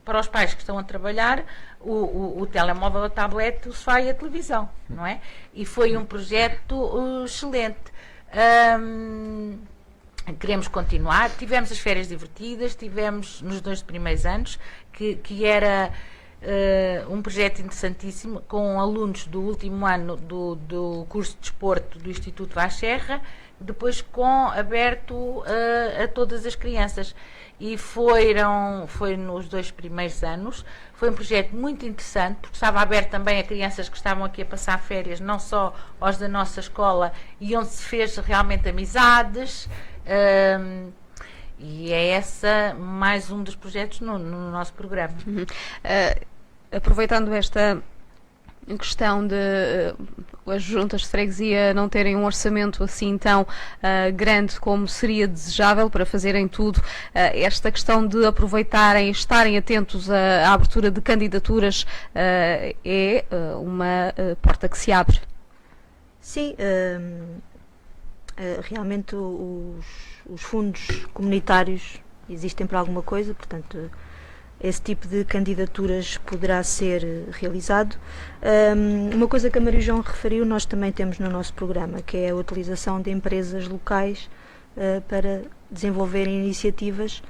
para os pais que estão a trabalhar o telemóvel, a tablet, o sofá e a televisão, não é? E foi um projeto excelente. Queremos continuar. Tivemos as férias divertidas, tivemos nos 2 primeiros anos, que era um projeto interessantíssimo, com alunos do último ano do curso de desporto do Instituto Vaz Serra, depois aberto a todas as crianças. E foi nos 2 primeiros anos. Foi um projeto muito interessante, porque estava aberto também a crianças que estavam aqui a passar férias, não só aos da nossa escola, e onde se fez realmente amizades. E é essa mais um dos projetos no nosso programa. Aproveitando esta questão de as juntas de freguesia não terem um orçamento assim tão grande como seria desejável para fazerem tudo, esta questão de aproveitarem, estarem atentos à abertura de candidaturas é uma porta que se abre. Sim, realmente os fundos comunitários existem para alguma coisa, portanto esse tipo de candidaturas poderá ser realizado. Uma coisa que a Maria João referiu, nós também temos no nosso programa, que é a utilização de empresas locais para desenvolverem iniciativas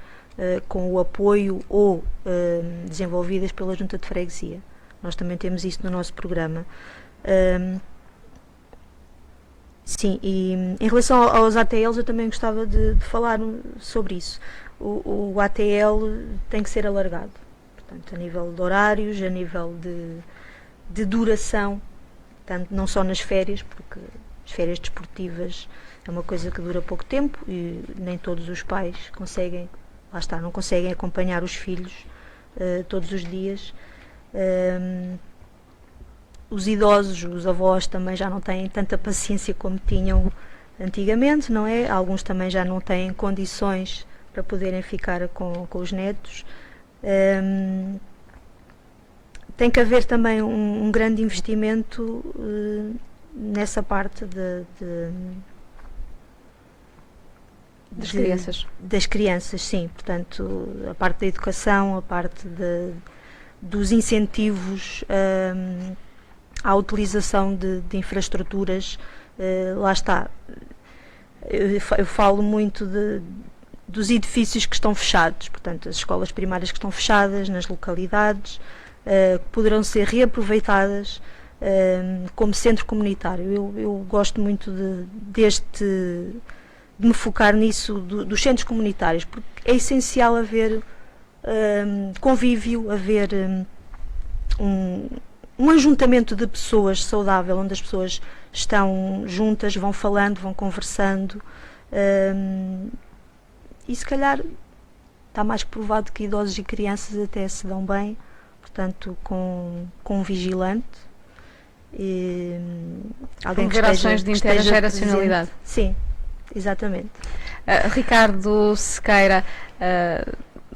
com o apoio ou desenvolvidas pela Junta de Freguesia. Nós também temos isso no nosso programa. Sim, e em relação aos ATLs eu também gostava de falar sobre isso. O ATL tem que ser alargado, portanto, a nível de horários, a nível de duração, portanto, não só nas férias, porque as férias desportivas é uma coisa que dura pouco tempo e nem todos os pais conseguem, lá está, não conseguem acompanhar os filhos todos os dias. Os idosos, os avós também já não têm tanta paciência como tinham antigamente, não é? Alguns também já não têm condições para poderem ficar com os netos. Tem que haver também um grande investimento nessa parte das crianças, sim. Portanto, a parte da educação, a parte dos incentivos à utilização de infraestruturas. Lá está. Eu falo muito dos edifícios que estão fechados, portanto, as escolas primárias que estão fechadas nas localidades, que poderão ser reaproveitadas como centro comunitário. Eu gosto muito de me focar nisso, dos centros comunitários, porque é essencial haver convívio, haver um ajuntamento de pessoas saudável, onde as pessoas estão juntas, vão falando, vão conversando, e se calhar está mais que provado que idosos e crianças até se dão bem, portanto, com um vigilante. E alguém que ações de intergeracionalidade. Sim, exatamente. Ricardo Sequeira,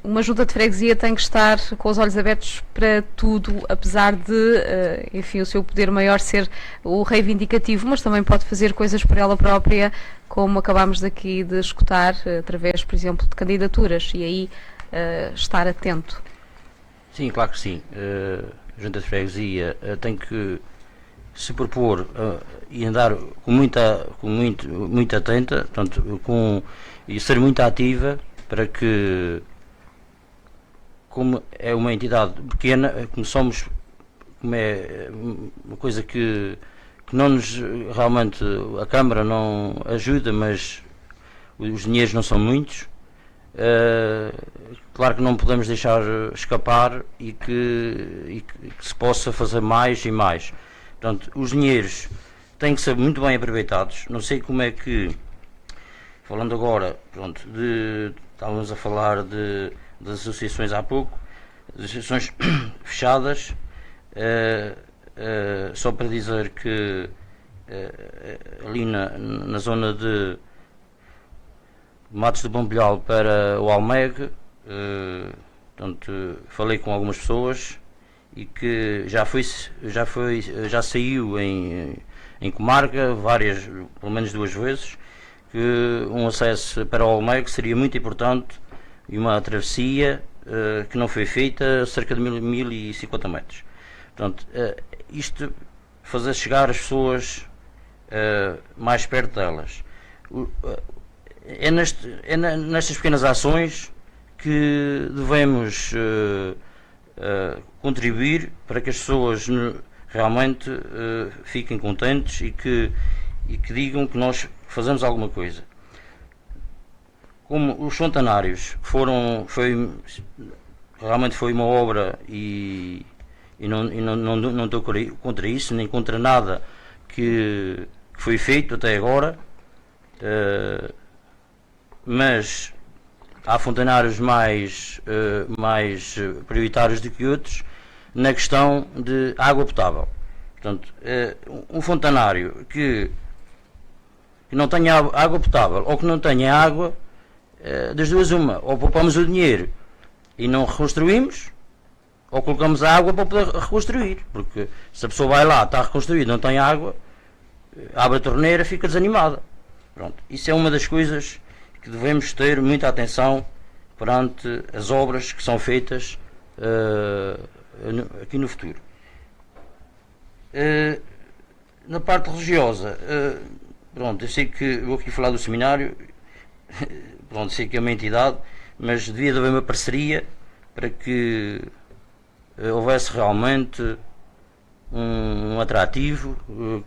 uma junta de freguesia tem que estar com os olhos abertos para tudo, apesar de, enfim, o seu poder maior ser o reivindicativo, mas também pode fazer coisas por ela própria, como acabámos daqui de escutar, através, por exemplo, de candidaturas, e aí estar atento. Sim, claro que sim. A junta de freguesia tem que se propor e andar muito atenta, portanto, e ser muito ativa para que, como é uma entidade pequena, como é uma coisa que não nos, realmente, a Câmara não ajuda, mas os dinheiros não são muitos, claro que não podemos deixar escapar e que se possa fazer mais e mais. Portanto, os dinheiros têm que ser muito bem aproveitados. Não sei como é que, falando agora, pronto, estávamos a falar das associações há pouco, das associações fechadas, só para dizer que ali na zona de Matos do Bombilhal para o Almeg, portanto, falei com algumas pessoas e que já saiu em comarca pelo menos 2 vezes, que um acesso para o Almeg seria muito importante, e uma travessia que não foi feita, cerca de 1050 metros. Portanto, isto fazer chegar as pessoas mais perto delas. É nestas pequenas ações que devemos contribuir para que as pessoas realmente fiquem contentes e que digam que nós fazemos alguma coisa. Como os centenários realmente foi uma obra, e não estou contra isso, nem contra nada que foi feito até agora, mas há fontanários mais prioritários do que outros na questão de água potável. Portanto, um fontanário que não tenha água potável ou que não tenha água, das duas uma, ou poupamos o dinheiro e não reconstruímos, ou colocamos a água para poder reconstruir, porque se a pessoa vai lá, está reconstruída, não tem água, abre a torneira, fica desanimada. Pronto, isso é uma das coisas que devemos ter muita atenção perante as obras que são feitas aqui no futuro. Na parte religiosa, pronto, eu sei que vou aqui falar do seminário, pronto, sei que é uma entidade, mas devia haver uma parceria para que houvesse realmente um atrativo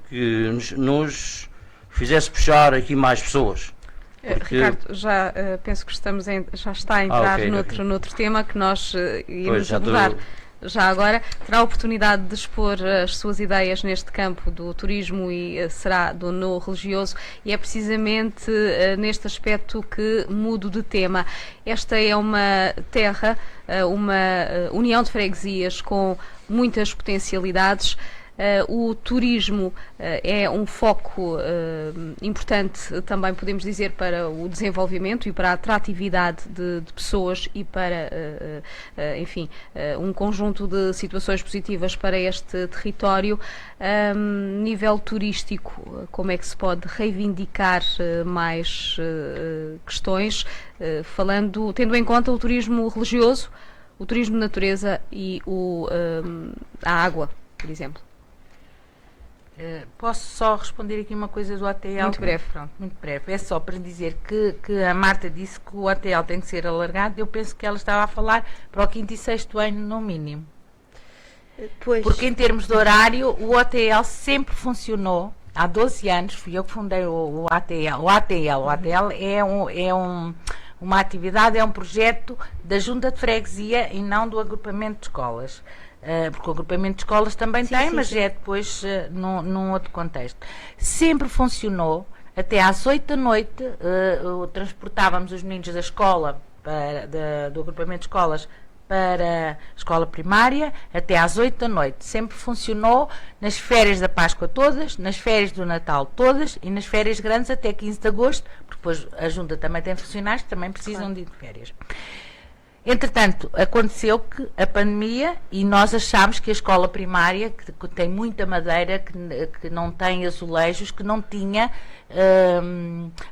que nos fizesse puxar aqui mais pessoas. Porque... Ricardo, já penso que já está a entrar noutro tema que nós íamos abordar. Já agora terá a oportunidade de expor as suas ideias neste campo do turismo e será no religioso, e é precisamente neste aspecto que mudo de tema. Esta é uma terra, uma união de freguesias com muitas potencialidades. O turismo é um foco importante, também podemos dizer, para o desenvolvimento e para a atratividade de pessoas e para, enfim, um conjunto de situações positivas para este território. Nível turístico, como é que se pode reivindicar mais questões, tendo em conta o turismo religioso, o turismo de natureza e a água, por exemplo? Posso só responder aqui uma coisa do ATL? Muito breve. Pronto, muito breve. É só para dizer que a Marta disse que o ATL tem que ser alargado. Eu penso que ela estava a falar para o 5º e 6º ano, no mínimo. Pois. Porque em termos de horário, o ATL sempre funcionou. Há 12 anos, fui eu que fundei o ATL. O ATL é uma atividade, é um projeto da Junta de Freguesia e não do agrupamento de escolas. Porque o agrupamento de escolas também tem, mas é depois num outro contexto. Sempre funcionou, até às 8 da noite, transportávamos os meninos da escola, do agrupamento de escolas, para a escola primária, até às 8 da noite. Sempre funcionou nas férias da Páscoa todas, nas férias do Natal todas e nas férias grandes até 15 de agosto, porque depois a Junta também tem funcionários que também precisam de ir de férias. Entretanto, aconteceu que a pandemia, e nós achámos que a escola primária, que tem muita madeira, que não tem azulejos, que não tinha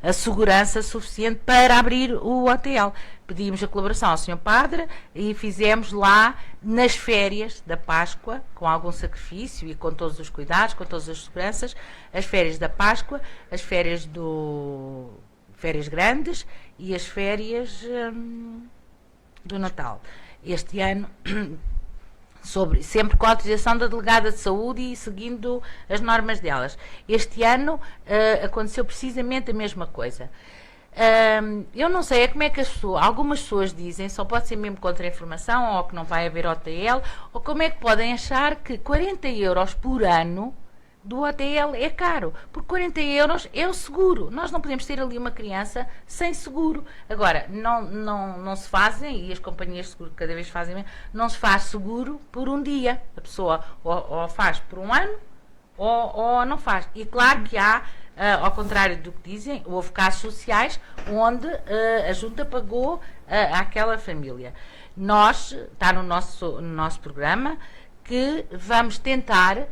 a segurança suficiente para abrir o hotel. Pedimos a colaboração ao Sr. Padre e fizemos lá, nas férias da Páscoa, com algum sacrifício e com todos os cuidados, com todas as seguranças, as férias da Páscoa, as férias férias grandes e as férias do Natal. Este ano, sempre com a autorização da Delegada de Saúde e seguindo as normas delas. Este ano aconteceu precisamente a mesma coisa. Eu não sei como é que algumas pessoas dizem, só pode ser mesmo contra-informação, ou que não vai haver OTL, ou como é que podem achar que 40 euros por ano do hotel é caro, porque 40 euros é o seguro. Nós não podemos ter ali uma criança sem seguro. Agora, não se fazem, e as companhias de seguro cada vez fazem menos, não se faz seguro por um dia. A pessoa ou faz por um ano, ou não faz. E claro que há, ao contrário do que dizem, houve casos sociais onde a Junta pagou àquela família. Está no nosso programa que vamos tentar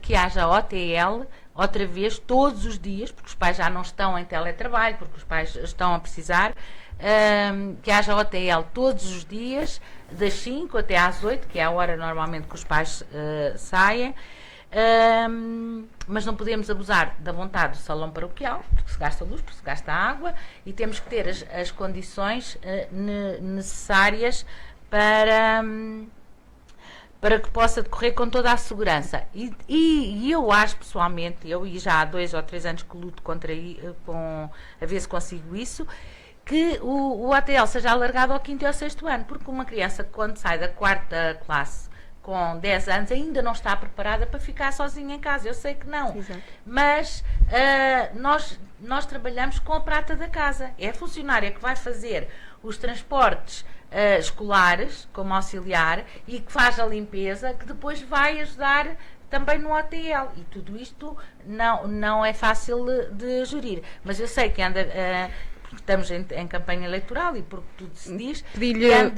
que haja OTL outra vez todos os dias, porque os pais já não estão em teletrabalho, porque os pais estão a precisar, que haja OTL todos os dias, das 5 até às 8, que é a hora normalmente que os pais saem, mas não podemos abusar da vontade do salão paroquial, porque se gasta luz, porque se gasta água, e temos que ter as condições necessárias para que possa decorrer com toda a segurança. E eu acho pessoalmente, e já há 2 ou 3 anos que luto a ver se consigo isso, que o ATL seja alargado ao 5º e ao 6º ano, porque uma criança quando sai da 4ª classe com 10 anos ainda não está preparada para ficar sozinha em casa. Eu sei que não. Exato. Mas nós trabalhamos com a prata da casa. É a funcionária que vai fazer os transportes escolares, como auxiliar, e que faz a limpeza, que depois vai ajudar também no ATL. E tudo isto não é fácil de gerir. Mas eu sei que porque estamos em campanha eleitoral e porque tudo se diz, pedir-lhe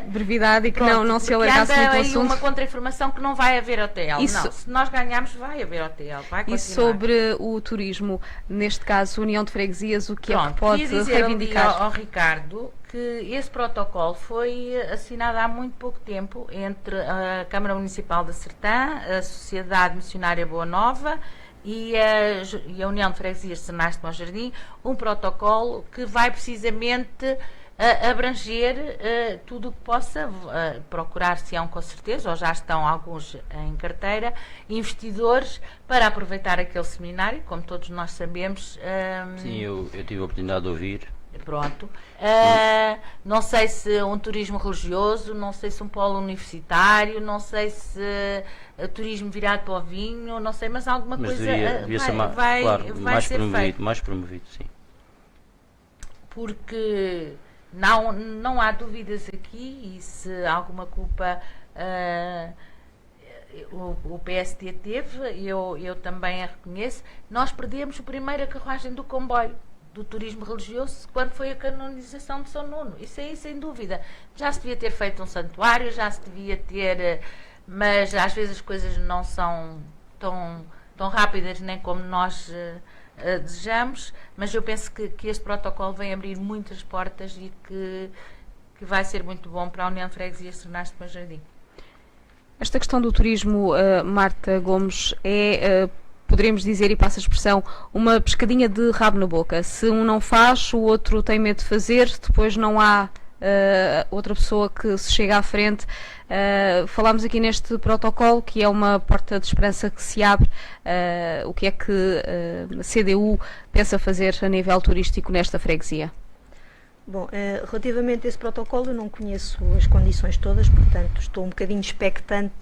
brevidade e que não se alargasse muito o assunto. Uma contra-informação que não vai haver OTL. Não, se nós ganharmos, vai haver OTL. Vai continuar. E sobre o turismo, neste caso, União de Freguesias, o que é que pode reivindicar? Ao Ricardo que esse protocolo foi assinado há muito pouco tempo entre a Câmara Municipal da Sertã, a Sociedade Missionária Boa Nova e a União de Freguesias de Sernás de Monjardim, um protocolo que vai precisamente abranger tudo o que possa, procurar-se-ão com certeza, ou já estão alguns em carteira, investidores para aproveitar aquele seminário, como todos nós sabemos. Sim, eu tive a oportunidade de ouvir. Pronto. Não sei se um turismo religioso, não sei se um polo universitário, não sei se turismo virado para o vinho, não sei, mas alguma coisa devia ser mais ser promovido, feito. mais promovido, sim. Porque não há dúvidas aqui, e se alguma culpa o PSD teve, eu também a reconheço, nós perdemos a primeira carruagem do comboio do turismo religioso quando foi a canonização de São Nuno. Isso aí, sem dúvida. Já se devia ter feito um santuário, já se devia ter... Mas às vezes as coisas não são tão rápidas nem como nós desejamos, mas eu penso que este protocolo vem abrir muitas portas e que vai ser muito bom para a União de Freguesias de Sernás de Monjardim. Esta questão do turismo, Marta Gomes, poderíamos dizer, e passa a expressão, uma pescadinha de rabo na boca. Se um não faz, o outro tem medo de fazer, depois não há outra pessoa que se chega à frente. Falámos aqui neste protocolo, que é uma porta de esperança que se abre. O que é que a CDU pensa fazer a nível turístico nesta freguesia? Bom, relativamente a esse protocolo, eu não conheço as condições todas, portanto estou um bocadinho expectante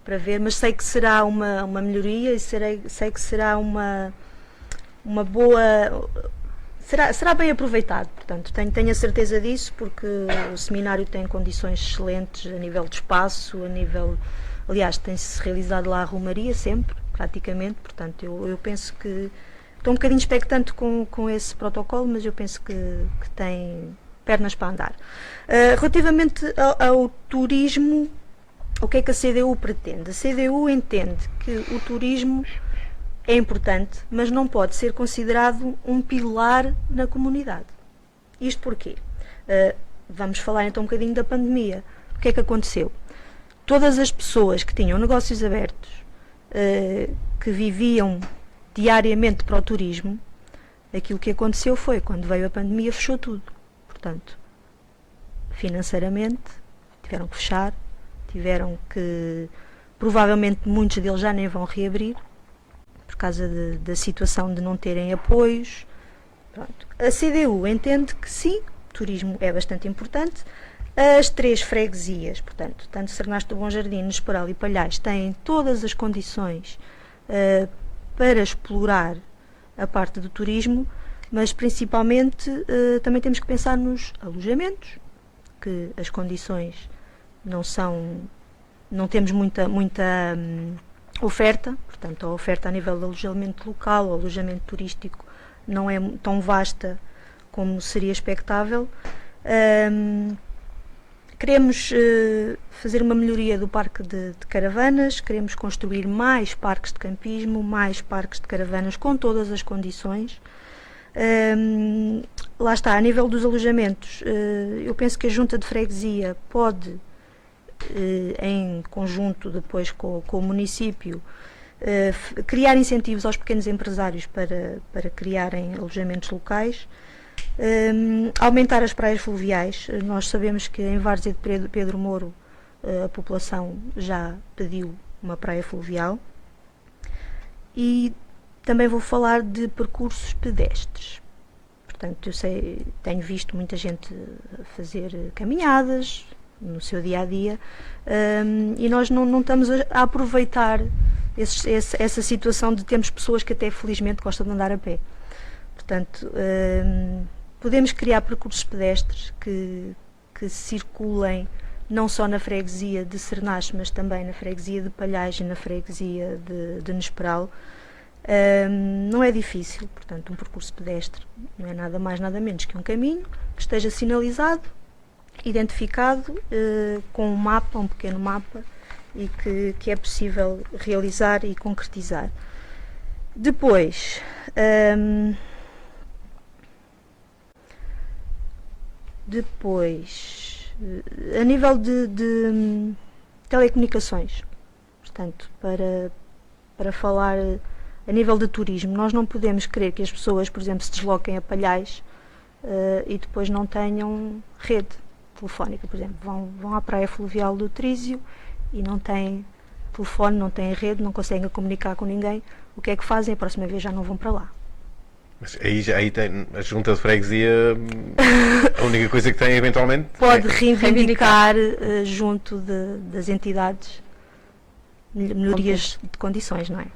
para ver, mas sei que será uma melhoria e sei que será uma boa... Será bem aproveitado, portanto, tenho a certeza disso, porque o seminário tem condições excelentes a nível de espaço, aliás, tem-se realizado lá a romaria sempre, praticamente, portanto, eu penso que estou um bocadinho expectante com esse protocolo, mas eu penso que tem pernas para andar. Relativamente ao turismo, o que é que a CDU pretende? A CDU entende que o turismo é importante, mas não pode ser considerado um pilar na comunidade. Isto porquê? Vamos falar então um bocadinho da pandemia. O que é que aconteceu? Todas as pessoas que tinham negócios abertos, que viviam diariamente para o turismo, aquilo que aconteceu foi, quando veio a pandemia, fechou tudo. Portanto, financeiramente, tiveram que fechar, tiveram que, provavelmente muitos deles já nem vão reabrir, por causa da situação de não terem apoios. Pronto. A CDU entende que sim, o turismo é bastante importante. As 3 freguesias, portanto, tanto Sernaste do Bom Jardim, Nesperal e Palhais, têm todas as condições para explorar a parte do turismo, mas principalmente também temos que pensar nos alojamentos, que as condições não temos muita oferta, portanto a oferta a nível de alojamento local, o alojamento turístico não é tão vasta como seria expectável. Queremos fazer uma melhoria do parque de caravanas, queremos construir mais parques de campismo, mais parques de caravanas com todas as condições. Lá está, a nível dos alojamentos, eu penso que a Junta de Freguesia pode, em conjunto depois com o município, criar incentivos aos pequenos empresários para criarem alojamentos locais, aumentar as praias fluviais. Nós sabemos que em Várzea de Pedro Moro a população já pediu uma praia fluvial, e também vou falar de percursos pedestres. Portanto, tenho visto muita gente fazer caminhadas no seu dia-a-dia, e nós não estamos a aproveitar essa situação de termos pessoas que até felizmente gostam de andar a pé. Portanto, podemos criar percursos pedestres que circulem não só na freguesia de Sernache, mas também na freguesia de Palhais e na freguesia de Nesperal. Não é difícil, portanto, um percurso pedestre não é nada mais, nada menos que um caminho que esteja sinalizado, identificado, com um mapa, um pequeno mapa, e que é possível realizar e concretizar. Depois, a nível de telecomunicações, portanto, para falar a nível de turismo, nós não podemos querer que as pessoas, por exemplo, se desloquem a Palhais e depois não tenham rede telefónica. Por exemplo, vão à praia fluvial do Trísio e não têm telefone, não têm rede, não conseguem comunicar com ninguém. O que é que fazem? A próxima vez já não vão para lá. Mas aí tem a Junta de Freguesia, a única coisa que tem eventualmente pode reivindicar junto das entidades melhorias de condições, não é?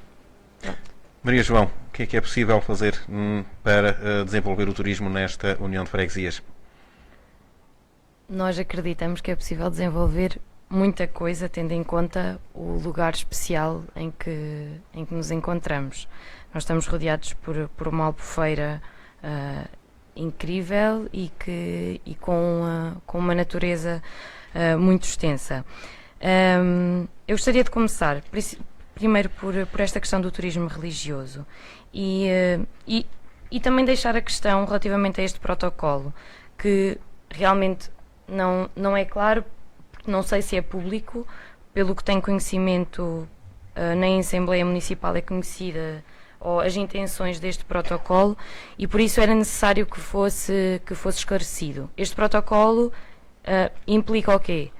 Pronto. Maria João, o que é possível fazer para desenvolver o turismo nesta União de Freguesias? Nós acreditamos que é possível desenvolver muita coisa, tendo em conta o lugar especial em que nos encontramos. Nós estamos rodeados por uma albufeira incrível e com uma natureza muito extensa. Eu gostaria de começar primeiro por esta questão do turismo religioso e também deixar a questão relativamente a este protocolo, que realmente não é claro, porque não sei se é público. Pelo que tenho conhecimento, nem a Assembleia Municipal é conhecida ou as intenções deste protocolo, e por isso era necessário que fosse esclarecido. Este protocolo implica o quê?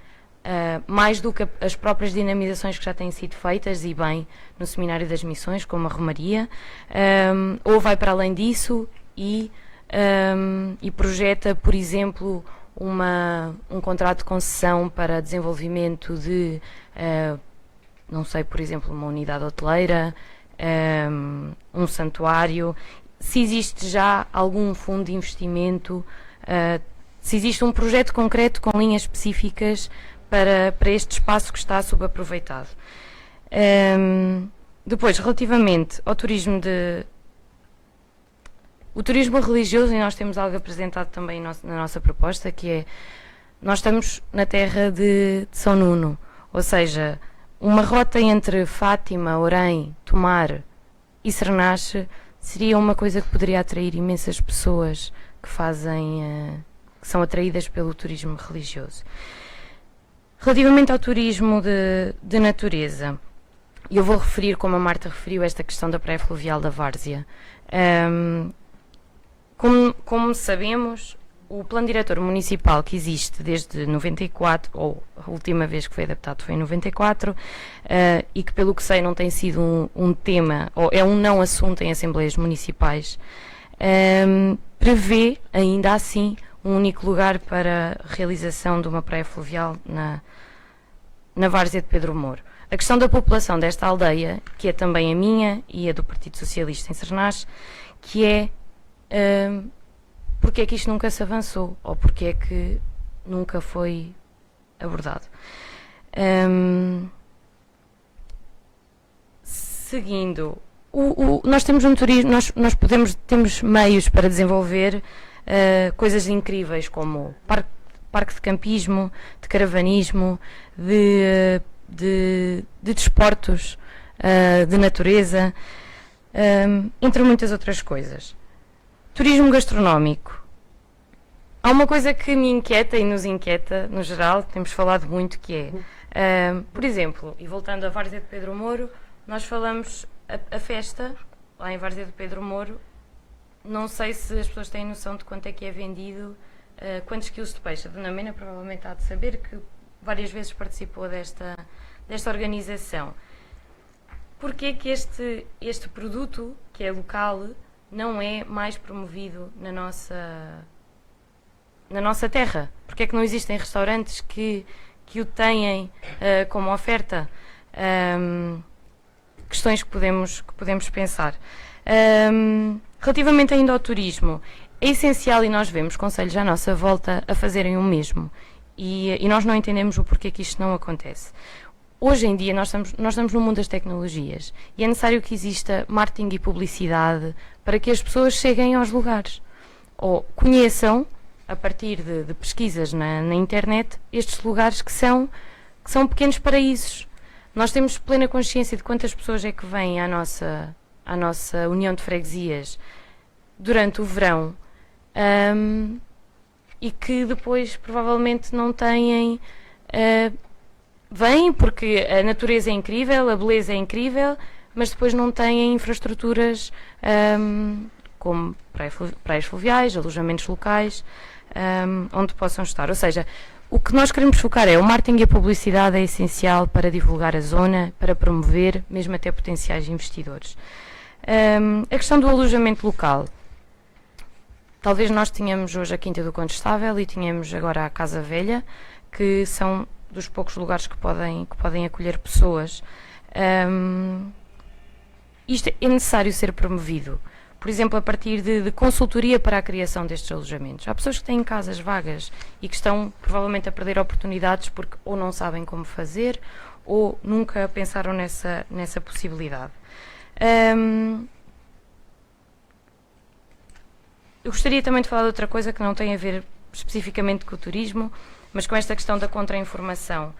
Mais do que as próprias dinamizações que já têm sido feitas, e bem, no Seminário das Missões, como a Romaria, ou vai para além disso e e projeta, por exemplo, um contrato de concessão para desenvolvimento de, não sei, por exemplo, uma unidade hoteleira, um santuário, se existe já algum fundo de investimento, se existe um projeto concreto com linhas específicas para este espaço que está subaproveitado. Depois, relativamente ao turismo o turismo religioso, e nós temos algo apresentado também na nossa proposta, que é, nós estamos na terra de São Nuno, ou seja, uma rota entre Fátima, Orém, Tomar e Cernache seria uma coisa que poderia atrair imensas pessoas que que são atraídas pelo turismo religioso. Relativamente ao turismo de natureza, eu vou referir, como a Marta referiu, esta questão da praia fluvial da Várzea. Como sabemos, o plano diretor municipal que existe desde 94, ou a última vez que foi adaptado foi em 94, e que, pelo que sei, não tem sido um tema, ou é um não assunto em assembleias municipais, prevê, ainda assim, um único lugar para a realização de uma praia fluvial na Várzea de Pedro Moro. A questão da população desta aldeia, que é também a minha e a do Partido Socialista em Cernache, que é porque é que isto nunca se avançou, ou porque é que nunca foi abordado. Seguindo, nós temos um turismo, nós temos meios para desenvolver coisas incríveis, como parque de campismo, de caravanismo, de desportos, de natureza, entre muitas outras coisas. Turismo gastronómico. Há uma coisa que me inquieta e nos inquieta, no geral, que temos falado muito, que é, por exemplo, e voltando à Várzea de Pedro Moro, nós falamos a festa, lá em Várzea de Pedro Moro, não sei se as pessoas têm noção de quanto é que é vendido, quantos quilos de peixe. A Dona Mena provavelmente há de saber, que várias vezes participou desta organização. Porquê que este produto, que é local, não é mais promovido na nossa terra? Porque é que não existem restaurantes que o têm como oferta? Questões que podemos pensar. Relativamente ainda ao turismo, é essencial, e nós vemos concelhos à nossa volta a fazerem o mesmo, e nós não entendemos o porquê que isto não acontece. Hoje em dia nós estamos no mundo das tecnologias e é necessário que exista marketing e publicidade para que as pessoas cheguem aos lugares ou conheçam, a partir de pesquisas na internet, estes lugares que são pequenos paraísos. Nós temos plena consciência de quantas pessoas é que vêm à nossa união de freguesias durante o verão, e que depois provavelmente não têm... Vêm porque a natureza é incrível, a beleza é incrível, mas depois não têm infraestruturas como praias fluviais, alojamentos locais, onde possam estar. Ou seja, o que nós queremos focar é o marketing e a publicidade é essencial para divulgar a zona, para promover, mesmo até potenciais investidores. A questão do alojamento local. Talvez nós tenhamos hoje a Quinta do Condestável e tenhamos agora a Casa Velha, que são dos poucos lugares que podem acolher pessoas. Isto é necessário ser promovido. Por exemplo, a partir de consultoria para a criação destes alojamentos. Há pessoas que têm casas vagas e que estão provavelmente a perder oportunidades porque ou não sabem como fazer ou nunca pensaram nessa possibilidade. Eu gostaria também de falar de outra coisa que não tem a ver especificamente com o turismo, mas com esta questão da contra-informação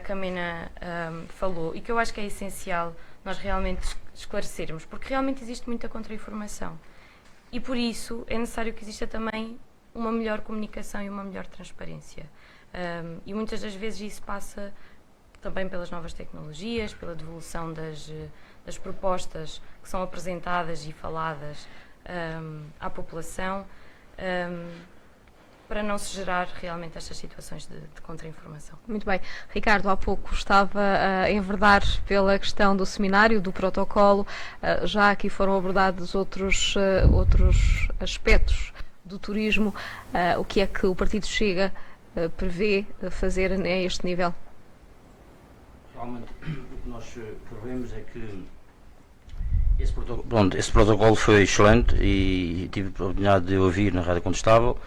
que a Mena falou e que eu acho que é essencial nós realmente esclarecermos, porque realmente existe muita contra-informação e por isso é necessário que exista também uma melhor comunicação e uma melhor transparência. E muitas das vezes isso passa também pelas novas tecnologias, pela devolução das propostas que são apresentadas e faladas à população, para não se gerar realmente estas situações de contra-informação. Muito bem. Ricardo, há pouco estava a enverdar pela questão do seminário, do protocolo. Já aqui foram abordados outros aspectos do turismo, o que é que o Partido Chega prevê fazer a este nível? Realmente, o que nós prevemos é que esse protocolo foi excelente e tive a oportunidade de ouvir na Rádio Contestável.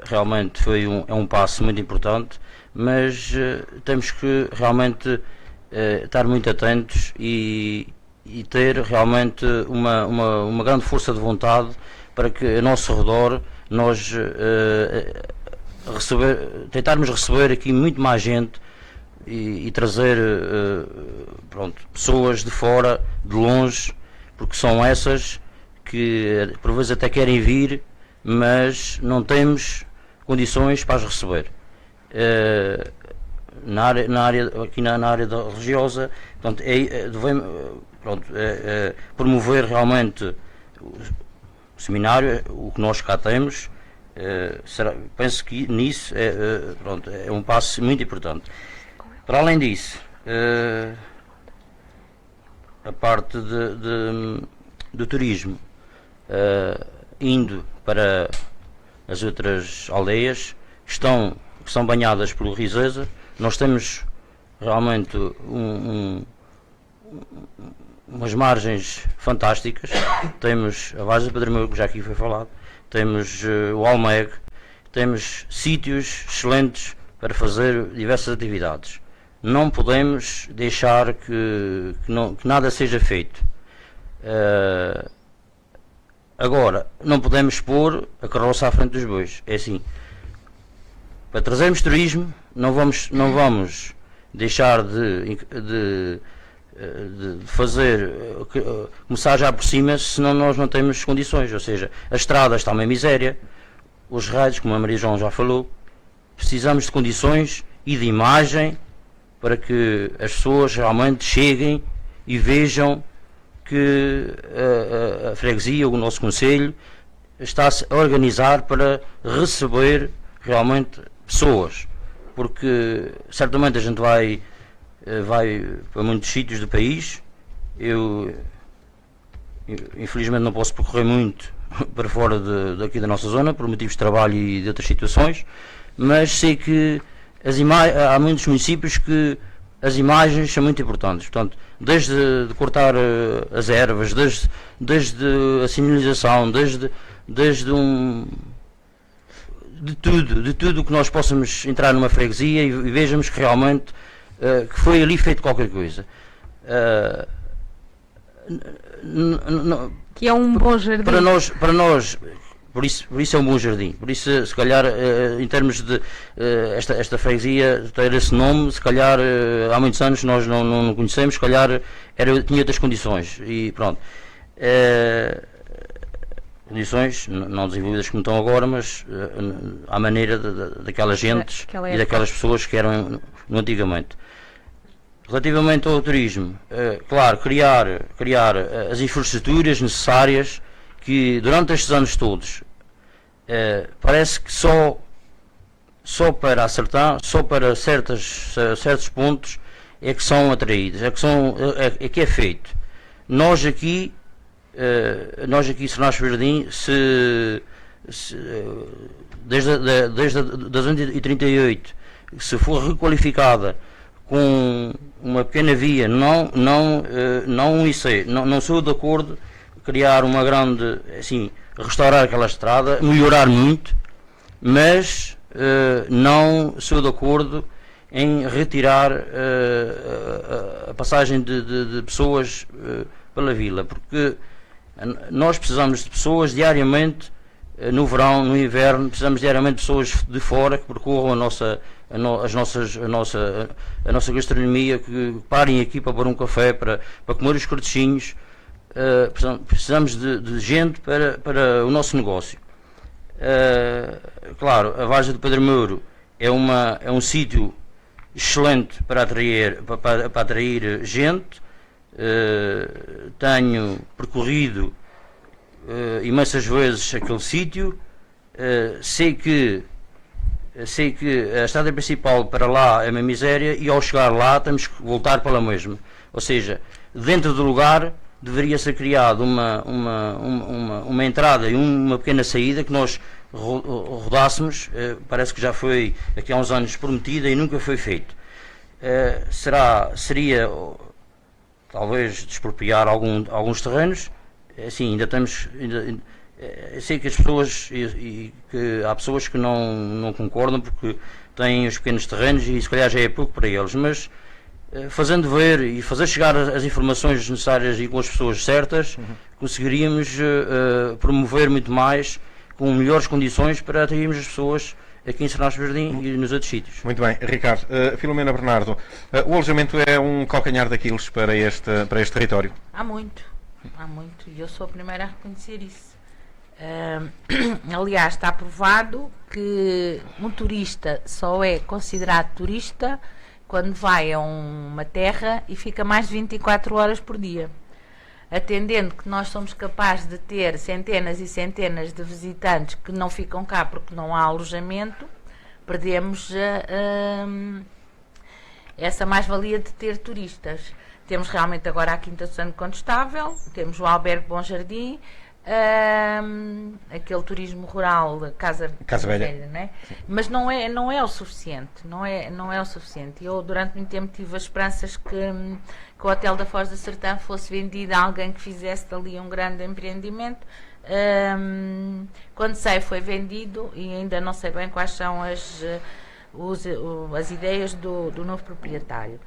Realmente é um passo muito importante, mas temos que realmente estar muito atentos e ter realmente uma grande força de vontade para que a nosso redor nós tentarmos receber aqui muito mais gente e trazer pessoas de fora, de longe, porque são essas que por vezes até querem vir, mas não temos condições para as receber. Aqui na área religiosa, portanto, devemos promover realmente o seminário, o que nós cá temos. Penso que nisso é um passo muito importante. Para além disso, a parte do turismo, indo para as outras aldeias que são banhadas pelo Risesa, nós temos realmente umas margens fantásticas. Temos a Vargem do Pedramento, que já aqui foi falado, temos o Almeg, temos sítios excelentes para fazer diversas atividades. Não podemos deixar que nada seja feito. Agora, não podemos pôr a carroça à frente dos bois. É assim, para trazermos turismo, não vamos deixar de fazer, começar já por cima, senão nós não temos condições. Ou seja, as estradas estão uma miséria, os rádios, como a Maria João já falou, precisamos de condições e de imagem para que as pessoas realmente cheguem e vejam que a freguesia, o nosso concelho, está-se a organizar para receber realmente pessoas, porque certamente a gente vai para muitos sítios do país. Eu infelizmente não posso percorrer muito para fora daqui da nossa zona por motivos de trabalho e de outras situações, mas sei que há muitos municípios que as imagens são muito importantes. Portanto, desde de cortar as ervas, desde a sinalização, de tudo que nós possamos entrar numa freguesia e vejamos que realmente que foi ali feito qualquer coisa. Que é um bom jardim. Para nós por isso é um bom jardim. Por isso, se calhar, em termos de esta freguesia ter esse nome, se calhar há muitos anos nós não conhecemos, se calhar tinha outras condições. E pronto. Condições não desenvolvidas como estão agora, mas à maneira daquelas gentes e daquelas pessoas que eram no antigamente. Relativamente ao turismo, claro, criar as infraestruturas necessárias que durante estes anos todos parece que só para acertar, só para certos pontos é que são atraídos, é que é feito. Nós aqui, Sernás Jardim, desde a zona de 38, se for requalificada com uma pequena via, não sou de acordo criar uma grande, assim, restaurar aquela estrada, melhorar muito, mas não sou de acordo em retirar a passagem de pessoas pela vila, porque nós precisamos de pessoas diariamente, no verão, no inverno, precisamos diariamente de pessoas de fora que percorram a nossa gastronomia, que parem aqui para pôr um café, para comer os cortechinhos. Precisamos de gente para o nosso negócio. Claro, a Vargem do Pedramento é um sítio excelente para atrair gente. Tenho percorrido imensas vezes aquele sítio. Sei que a estrada principal para lá é uma miséria e ao chegar lá temos que voltar para lá mesmo. Ou seja, dentro do lugar deveria ser criada uma entrada e uma pequena saída que nós rodássemos. Parece que já foi aqui há uns anos prometida e nunca foi feito. Seria talvez despropriar alguns terrenos. Assim, ainda temos. Sei que as pessoas que há pessoas que não concordam porque têm os pequenos terrenos e se calhar já é pouco para eles, mas fazendo ver e fazer chegar as informações necessárias e com as pessoas certas, conseguiríamos promover muito mais, com melhores condições para atrairmos as pessoas aqui em Sernache do Jardim e nos outros sítios. Muito bem, Ricardo. Filomena Bernardo, o alojamento é um calcanhar daqueles para este território? Há muito, e eu sou a primeira a reconhecer isso. Aliás, está provado que um turista só é considerado turista quando vai a uma terra e fica mais de 24 horas por dia. Atendendo que nós somos capazes de ter centenas e centenas de visitantes que não ficam cá porque não há alojamento, perdemos essa mais-valia de ter turistas. Temos realmente agora a Quinta do Santo Condestável, temos o Albergue Bom Jardim, aquele turismo rural, Casa Velha, né? Mas não é o suficiente, não é o suficiente. Eu durante muito tempo tive as esperanças que o Hotel da Foz da Sertã fosse vendido a alguém que fizesse dali um grande empreendimento. Quando foi vendido e ainda não sei bem quais são as ideias do novo proprietário.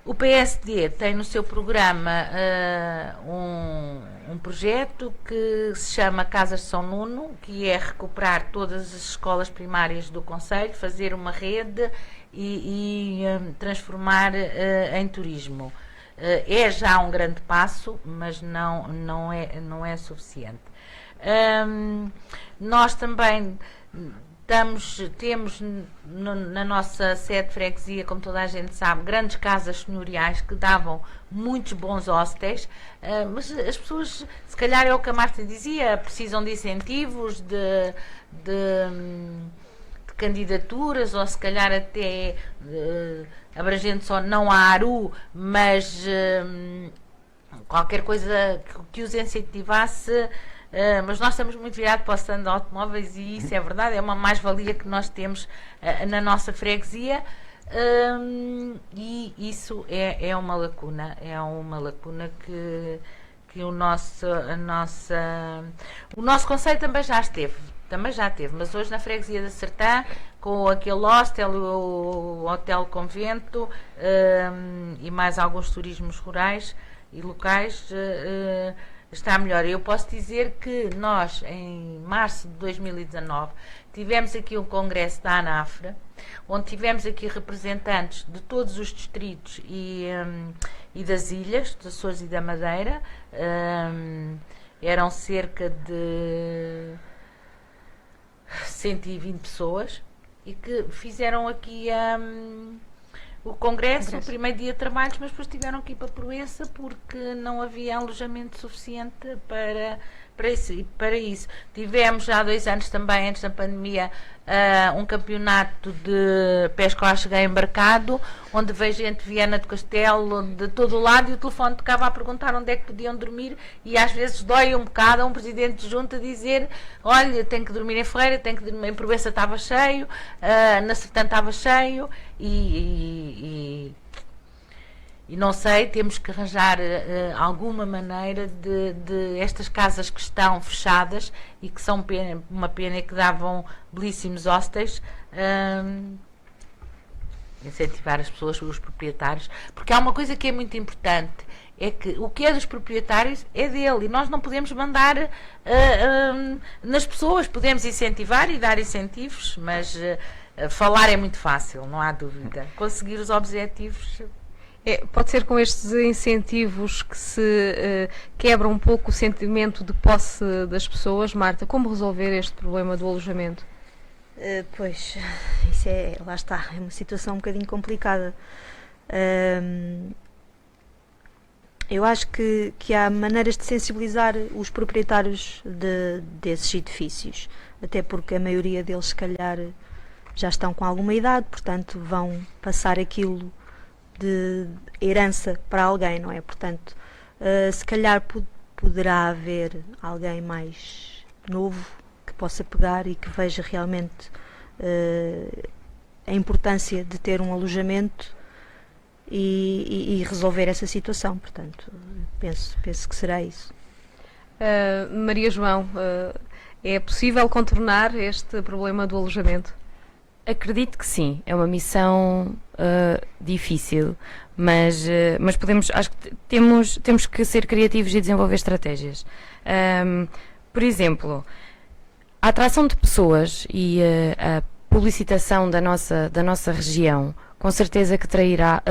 O PSD tem no seu programa um projeto que se chama Casas de São Nuno, que é recuperar todas as escolas primárias do concelho, fazer uma rede e transformar em turismo. É já um grande passo, mas não é suficiente. Nós também temos na nossa sede de freguesia, como toda a gente sabe, grandes casas senhoriais que davam muitos bons hostéis, mas as pessoas, se calhar é o que a Marta dizia, precisam de incentivos, de candidaturas, ou se calhar até abrangendo só não a ARU, mas qualquer coisa que os incentivasse. Mas nós estamos muito virados para o stand de automóveis e isso é verdade, é uma mais-valia que nós temos na nossa freguesia, e isso é uma lacuna, que o nosso concelho também já teve, mas hoje na freguesia da Sertã, com aquele hostel, o Hotel Convento e mais alguns turismos rurais e locais, está melhor. Eu posso dizer que nós, em março de 2019, tivemos aqui um congresso da ANAFRA, onde tivemos aqui representantes de todos os distritos e das ilhas, dos Açores e da Madeira. Eram cerca de 120 pessoas e que fizeram aqui o congresso, o primeiro dia de trabalhos, mas depois tiveram que ir para Proença porque não havia alojamento suficiente para isso. Tivemos já há 2 anos também, antes da pandemia, um campeonato de pesca ao chegar embarcado, onde veio gente de Viana do Castelo, de todo o lado, e o telefone tocava a perguntar onde é que podiam dormir, e às vezes dói um bocado a um presidente de junta dizer: olha, tenho que dormir em Ferreira, tenho que dormir em Provença, estava cheio, na Sertã estava cheio, e não sei, temos que arranjar alguma maneira de estas casas que estão fechadas e que são uma pena, que davam belíssimos hostéis, incentivar as pessoas, os proprietários, porque há uma coisa que é muito importante, é que o que é dos proprietários é dele, e nós não podemos mandar nas pessoas. Podemos incentivar e dar incentivos, mas falar é muito fácil, não há dúvida. Conseguir os objetivos... Pode ser com estes incentivos que se quebra um pouco o sentimento de posse das pessoas. Marta, como resolver este problema do alojamento? Pois, isso lá está, é uma situação um bocadinho complicada. Eu acho que há maneiras de sensibilizar os proprietários desses edifícios, até porque a maioria deles, se calhar, já estão com alguma idade, portanto vão passar aquilo de herança para alguém, não é? Portanto, se calhar poderá haver alguém mais novo que possa pegar e que veja realmente a importância de ter um alojamento e resolver essa situação. Portanto, penso que será isso. Maria João, é possível contornar este problema do alojamento? Acredito que sim, é uma missão difícil, mas acho que temos que ser criativos e desenvolver estratégias. Por exemplo, a atração de pessoas e a publicitação da nossa região, com certeza que trará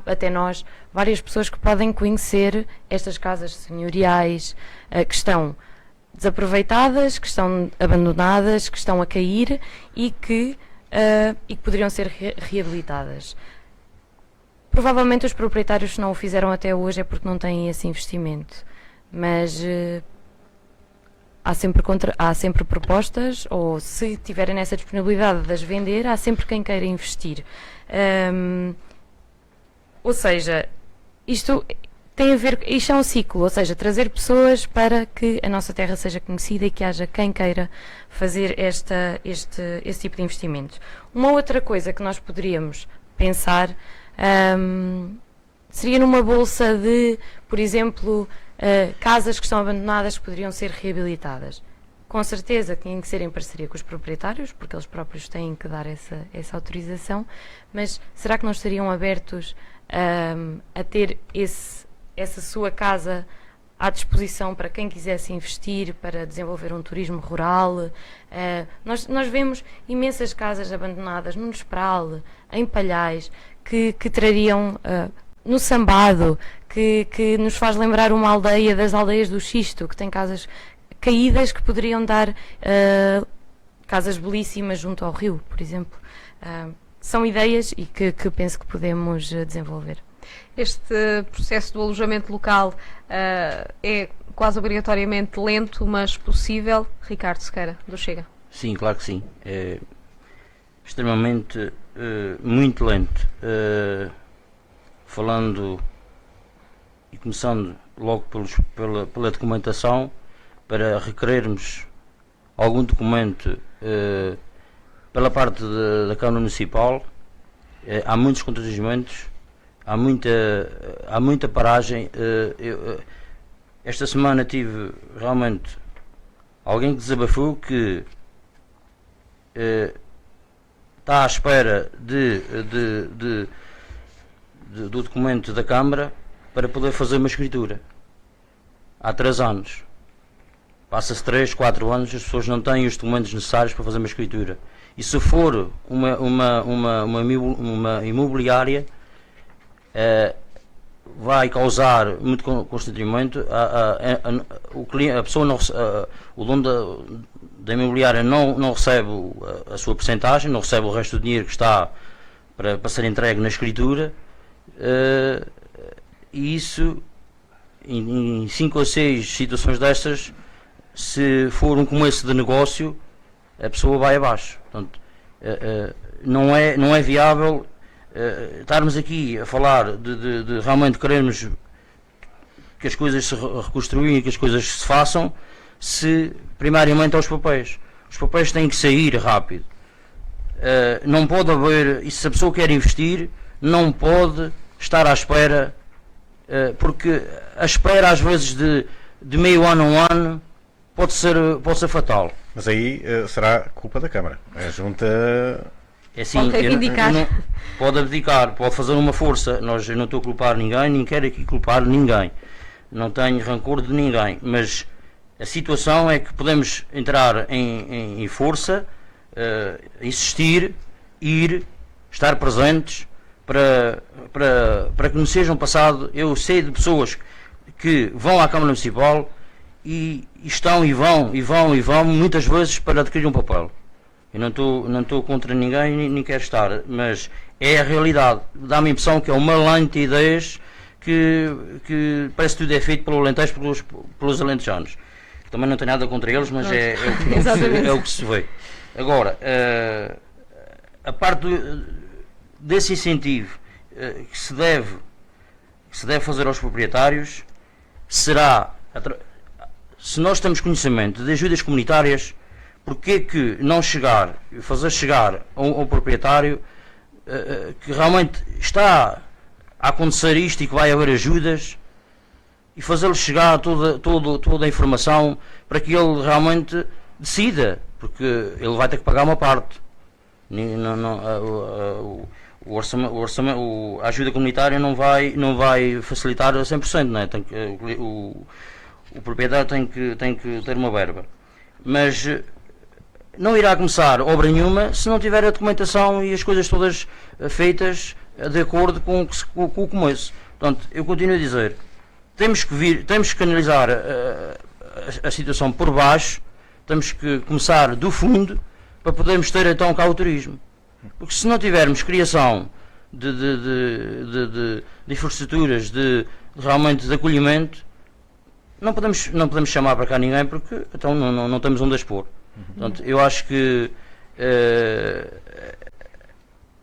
até nós várias pessoas que podem conhecer estas casas senhoriais que estão desaproveitadas, que estão abandonadas, que estão a cair e que poderiam ser reabilitadas. Provavelmente os proprietários, se não o fizeram até hoje, é porque não têm esse investimento. Mas há sempre propostas, ou se tiverem essa disponibilidade de as vender, há sempre quem queira investir. Ou seja, isto tem a ver, isto é um ciclo, ou seja, trazer pessoas para que a nossa terra seja conhecida e que haja quem queira fazer esse tipo de investimentos. Uma outra coisa que nós poderíamos pensar seria numa bolsa de, por exemplo, casas que estão abandonadas que poderiam ser reabilitadas. Com certeza tinham que ser em parceria com os proprietários, porque eles próprios têm que dar essa autorização, mas será que não estariam abertos a ter essa sua casa à disposição para quem quisesse investir, para desenvolver um turismo rural? Nós vemos imensas casas abandonadas no Nespral, em Palhais, que trariam no Sambado, que nos faz lembrar uma aldeia das aldeias do Xisto, que tem casas caídas que poderiam dar casas belíssimas junto ao rio, por exemplo. São ideias e que penso que podemos desenvolver. Este processo do alojamento local é quase obrigatoriamente lento, mas possível. Ricardo Sequeira, do Chega. Sim, claro que sim. É extremamente muito lento. Falando e começando logo pela documentação, para requerermos algum documento pela parte da Câmara Municipal, há muitos constrangimentos, há muita paragem. Esta semana tive realmente alguém que desabafou que está à espera do documento da Câmara para poder fazer uma escritura. Há 3 anos. Passa-se 3, 4 anos, as pessoas não têm os documentos necessários para fazer uma escritura. E se for uma imobiliária, vai causar muito constrangimento. O dono da imobiliária não recebe a sua percentagem, não recebe o resto do dinheiro que está para ser entregue na escritura. E isso, em 5 ou 6 situações destas, se for um começo de negócio, a pessoa vai abaixo. Portanto, não é viável estarmos aqui a falar de realmente querermos que as coisas se reconstruam e que as coisas se façam, se primariamente aos papéis. Os papéis têm que sair rápido. Não pode haver, e se a pessoa quer investir, não pode estar à espera, porque a espera às vezes de meio ano a um ano pode ser fatal. Mas aí será culpa da Câmara. A Junta... É assim, pode reivindicar. Pode abdicar, pode fazer uma força. Eu não estou a culpar ninguém, nem quero aqui culpar ninguém. Não tenho rancor de ninguém. Mas a situação é que podemos entrar em força, insistir, ir, estar presentes, para que nos sejam passado. Eu sei de pessoas que vão à Câmara Municipal e estão e vão muitas vezes para adquirir um papel. Eu não estou contra ninguém, nem quero estar, mas é a realidade. Dá-me a impressão que é uma lã de ideias que parece que tudo é feito pelo Alentejo, pelos alentejanos. Também não tenho nada contra eles, mas é o que se vê. Agora, a parte desse incentivo que se deve fazer aos proprietários será, se nós temos conhecimento de ajudas comunitárias, porque que não fazer chegar ao proprietário que realmente está a acontecer isto e que vai haver ajudas, e fazê-lo chegar toda a informação para que ele realmente decida, porque ele vai ter que pagar uma parte. A ajuda comunitária não vai facilitar a 100%, não é? O proprietário tem que ter uma verba. Mas não irá começar obra nenhuma se não tiver a documentação e as coisas todas feitas de acordo com o começo. Portanto, eu continuo a dizer, temos que analisar a situação por baixo, temos que começar do fundo para podermos ter então cá o turismo. Porque se não tivermos criação de infraestruturas realmente de acolhimento, não podemos chamar para cá ninguém, porque então não temos onde expor. Portanto, eu acho que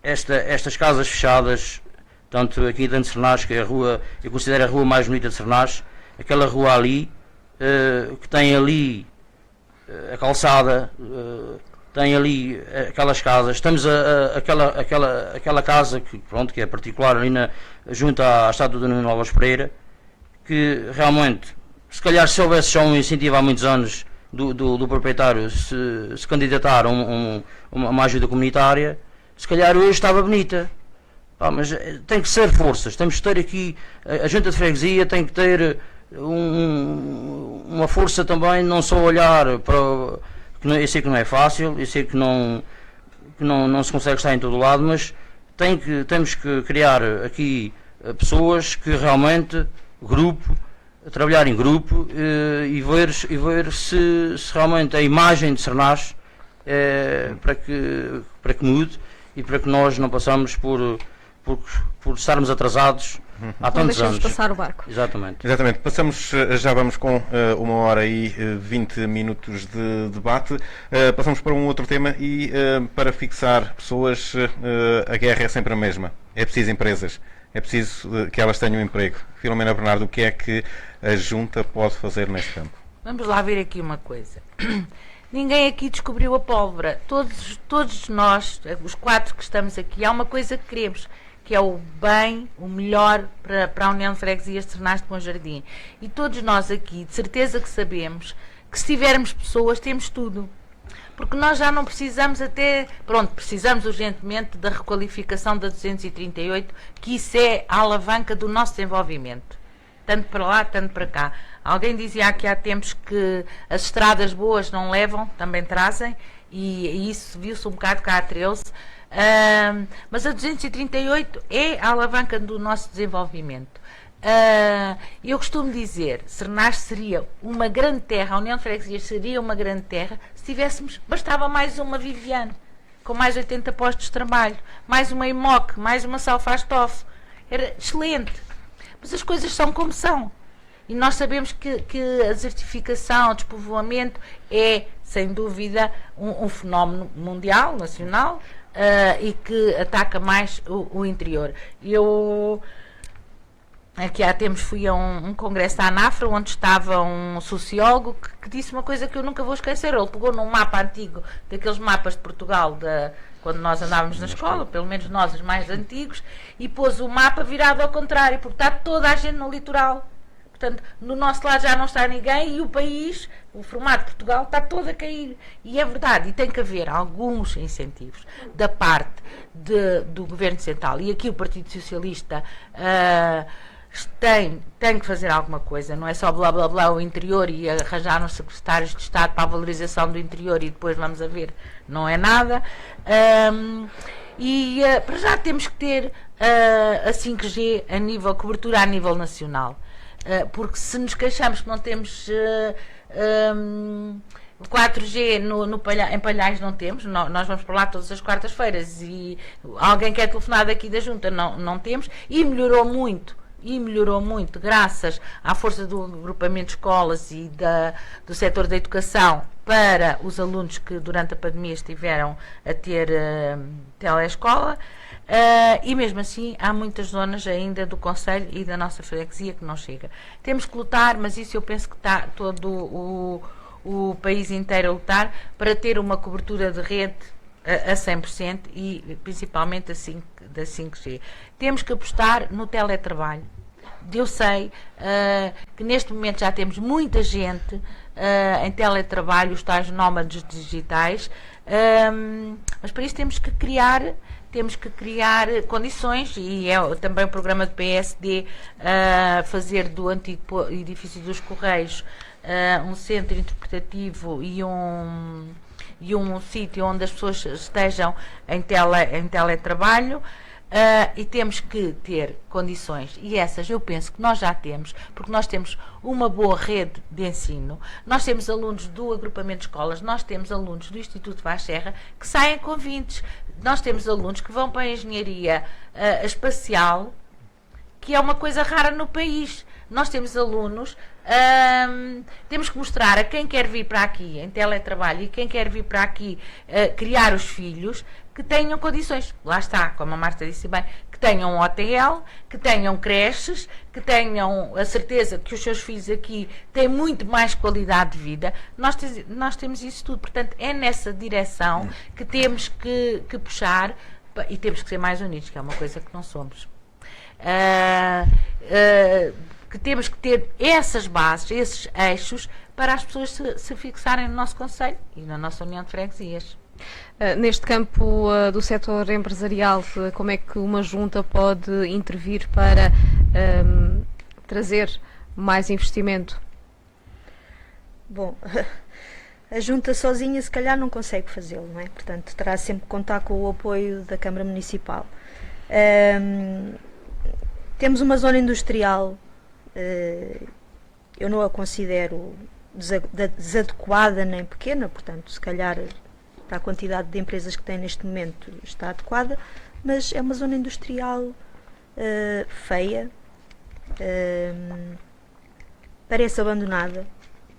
estas casas fechadas, tanto aqui dentro de Sernás, que é a rua, eu considero a rua mais bonita de Sernás, aquela rua ali, que tem ali a calçada, tem ali aquelas casas, temos aquela casa que é particular ali junto à estátua de Nuno Alves Pereira, que realmente, se calhar se houvesse já um incentivo há muitos anos do proprietário se candidatar a uma ajuda comunitária, se calhar hoje estava bonita. Mas tem que ser forças, temos que ter aqui, a junta de freguesia tem que ter uma força também, não só olhar para... Eu sei que não é fácil, eu sei que não se consegue estar em todo lado, mas temos que criar aqui pessoas que realmente, trabalhar em grupo e ver se realmente a imagem de Sernás para que mude e para que nós não passamos por estarmos atrasados há tantos anos. Passar o barco. Exatamente. Já vamos com 1h e 20 minutos de debate. Passamos para um outro tema e para fixar pessoas, a guerra é sempre a mesma. É preciso empresas. É preciso que elas tenham emprego. Filomena Bernardo, o que é que a Junta pode fazer neste campo? Vamos lá ver aqui uma coisa. Ninguém aqui descobriu a pólvora. Todos nós, os 4 que estamos aqui, há uma coisa que queremos, que é o bem, o melhor para a União de Freguesias de Sernás de Bom Jardim. E todos nós aqui, de certeza que sabemos, que se tivermos pessoas, temos tudo. Porque nós já não precisamos precisamos urgentemente da requalificação da 238, que isso é a alavanca do nosso desenvolvimento. Tanto para lá, tanto para cá. Alguém dizia aqui há tempos que as estradas boas não levam, também trazem, e isso viu-se um bocado cá a 13. Mas a 238 é a alavanca do nosso desenvolvimento. Eu costumo dizer, Sernás seria uma grande terra, a União de Freguesias seria uma grande terra, se tivéssemos, bastava mais uma Viviane, com mais 80 postos de trabalho, mais uma IMOC, mais uma Salfastof, era excelente. Mas as coisas são como são. E nós sabemos que a desertificação, o despovoamento é, sem dúvida, um fenómeno mundial, nacional, e que ataca mais o interior. Eu, aqui há tempos, fui a um congresso da ANAFRA, onde estava um sociólogo que disse uma coisa que eu nunca vou esquecer. Ele pegou num mapa antigo, daqueles mapas de Portugal, quando nós andávamos na escola, pelo menos nós, os mais antigos, e pôs o mapa virado ao contrário, porque está toda a gente no litoral. Portanto, no nosso lado já não está ninguém e o país, o formato de Portugal, está todo a cair. E é verdade, e tem que haver alguns incentivos da parte do Governo Central. E aqui o Partido Socialista tem que fazer alguma coisa. Não é só blá blá blá o interior e arranjar uns secretários de Estado para a valorização do interior e depois vamos a ver. Não é nada. Para já temos que ter a 5G cobertura a nível nacional. Porque se nos queixamos que não temos 4G em Palhais, não temos, nós vamos para lá todas as quartas-feiras e alguém quer telefonar daqui da Junta, não temos, e melhorou muito e melhorou muito graças à força do agrupamento de escolas e do setor da educação para os alunos que durante a pandemia estiveram a ter telescola. E mesmo assim há muitas zonas ainda do concelho e da nossa freguesia que não chega. Temos que lutar, mas isso eu penso que está todo o país inteiro a lutar para ter uma cobertura de rede a 100% e principalmente da 5G. Temos que apostar no teletrabalho. Eu sei que neste momento já temos muita gente em teletrabalho, os tais nómadas digitais, mas para isso temos que criar condições, e é também o programa do PSD fazer do antigo edifício dos Correios um centro interpretativo e um sítio onde as pessoas estejam em teletrabalho. E temos que ter condições, e essas eu penso que nós já temos, porque nós temos uma boa rede de ensino, nós temos alunos do agrupamento de escolas, nós temos alunos do Instituto Vaz Serra que saem com 20, nós temos alunos que vão para a engenharia espacial, que é uma coisa rara no país. Nós temos alunos, temos que mostrar a quem quer vir para aqui em teletrabalho e quem quer vir para aqui criar os filhos, que tenham condições, lá está, como a Marta disse bem, que tenham um hotel, que tenham creches, que tenham a certeza que os seus filhos aqui têm muito mais qualidade de vida. Nós temos isso tudo, portanto é nessa direção que temos que puxar, e temos que ser mais unidos, que é uma coisa que não somos. Que temos que ter essas bases, esses eixos, para as pessoas se fixarem no nosso concelho e na nossa união de freguesias. Neste campo do setor empresarial, como é que uma junta pode intervir para trazer mais investimento? Bom, a junta sozinha se calhar não consegue fazê-lo, não é? Portanto, terá sempre que contar com o apoio da Câmara Municipal. Temos uma zona industrial, eu não a considero desadequada nem pequena, portanto, se calhar para a quantidade de empresas que tem neste momento está adequada, mas é uma zona industrial feia, parece abandonada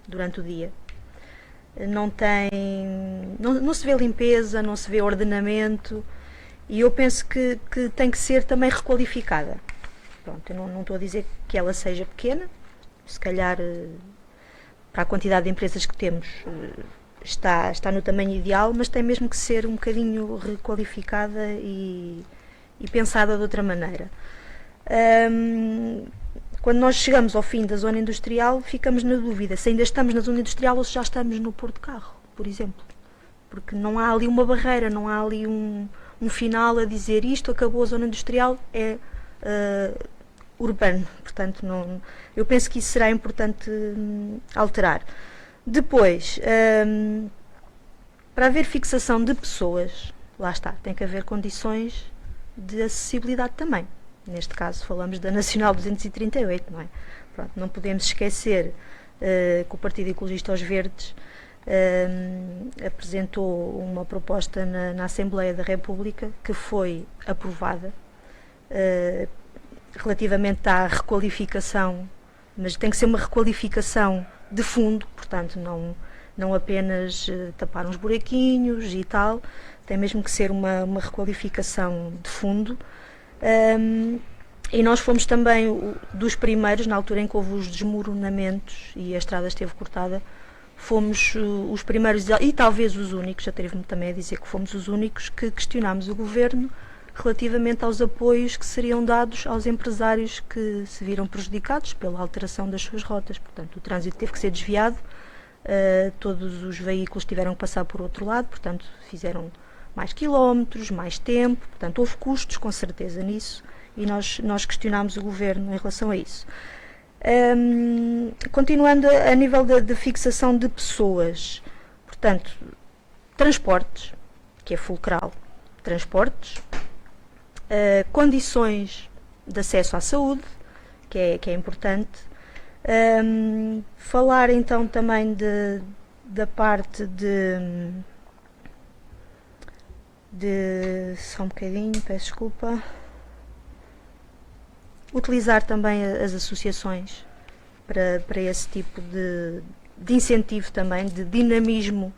durante o dia, não se vê limpeza, não se vê ordenamento, e eu penso que tem que ser também requalificada. Pronto, eu não estou a dizer que ela seja pequena, se calhar para a quantidade de empresas que temos está no tamanho ideal, mas tem mesmo que ser um bocadinho requalificada e pensada de outra maneira. Quando nós chegamos ao fim da zona industrial, ficamos na dúvida se ainda estamos na zona industrial ou se já estamos no Porto de Carro, por exemplo. Porque não há ali uma barreira, não há ali um final a dizer isto, acabou a zona industrial, é urbano. Portanto, eu penso que isso será importante alterar. Depois, para haver fixação de pessoas, lá está, tem que haver condições de acessibilidade também. Neste caso falamos da Nacional 238, não é? Pronto, não podemos esquecer que o Partido Ecologista aos Verdes apresentou uma proposta na Assembleia da República que foi aprovada relativamente à requalificação, mas tem que ser uma requalificação de fundo, portanto não apenas tapar uns buraquinhos e tal, tem mesmo que ser uma requalificação de fundo. E nós fomos também dos primeiros, na altura em que houve os desmoronamentos e a estrada esteve cortada, fomos os primeiros e talvez os únicos, atrevo-me também a dizer que fomos os únicos que questionámos o Governo relativamente aos apoios que seriam dados aos empresários que se viram prejudicados pela alteração das suas rotas. Portanto, o trânsito teve que ser desviado, todos os veículos tiveram que passar por outro lado, portanto, fizeram mais quilómetros, mais tempo, portanto, houve custos, com certeza, nisso, e nós questionámos o Governo em relação a isso. Continuando a nível de fixação de pessoas, portanto, transportes, que é fulcral, transportes, condições de acesso à saúde, que é importante, falar então também da parte de só um bocadinho, peço desculpa. Utilizar também as associações para esse tipo de incentivo também, de dinamismo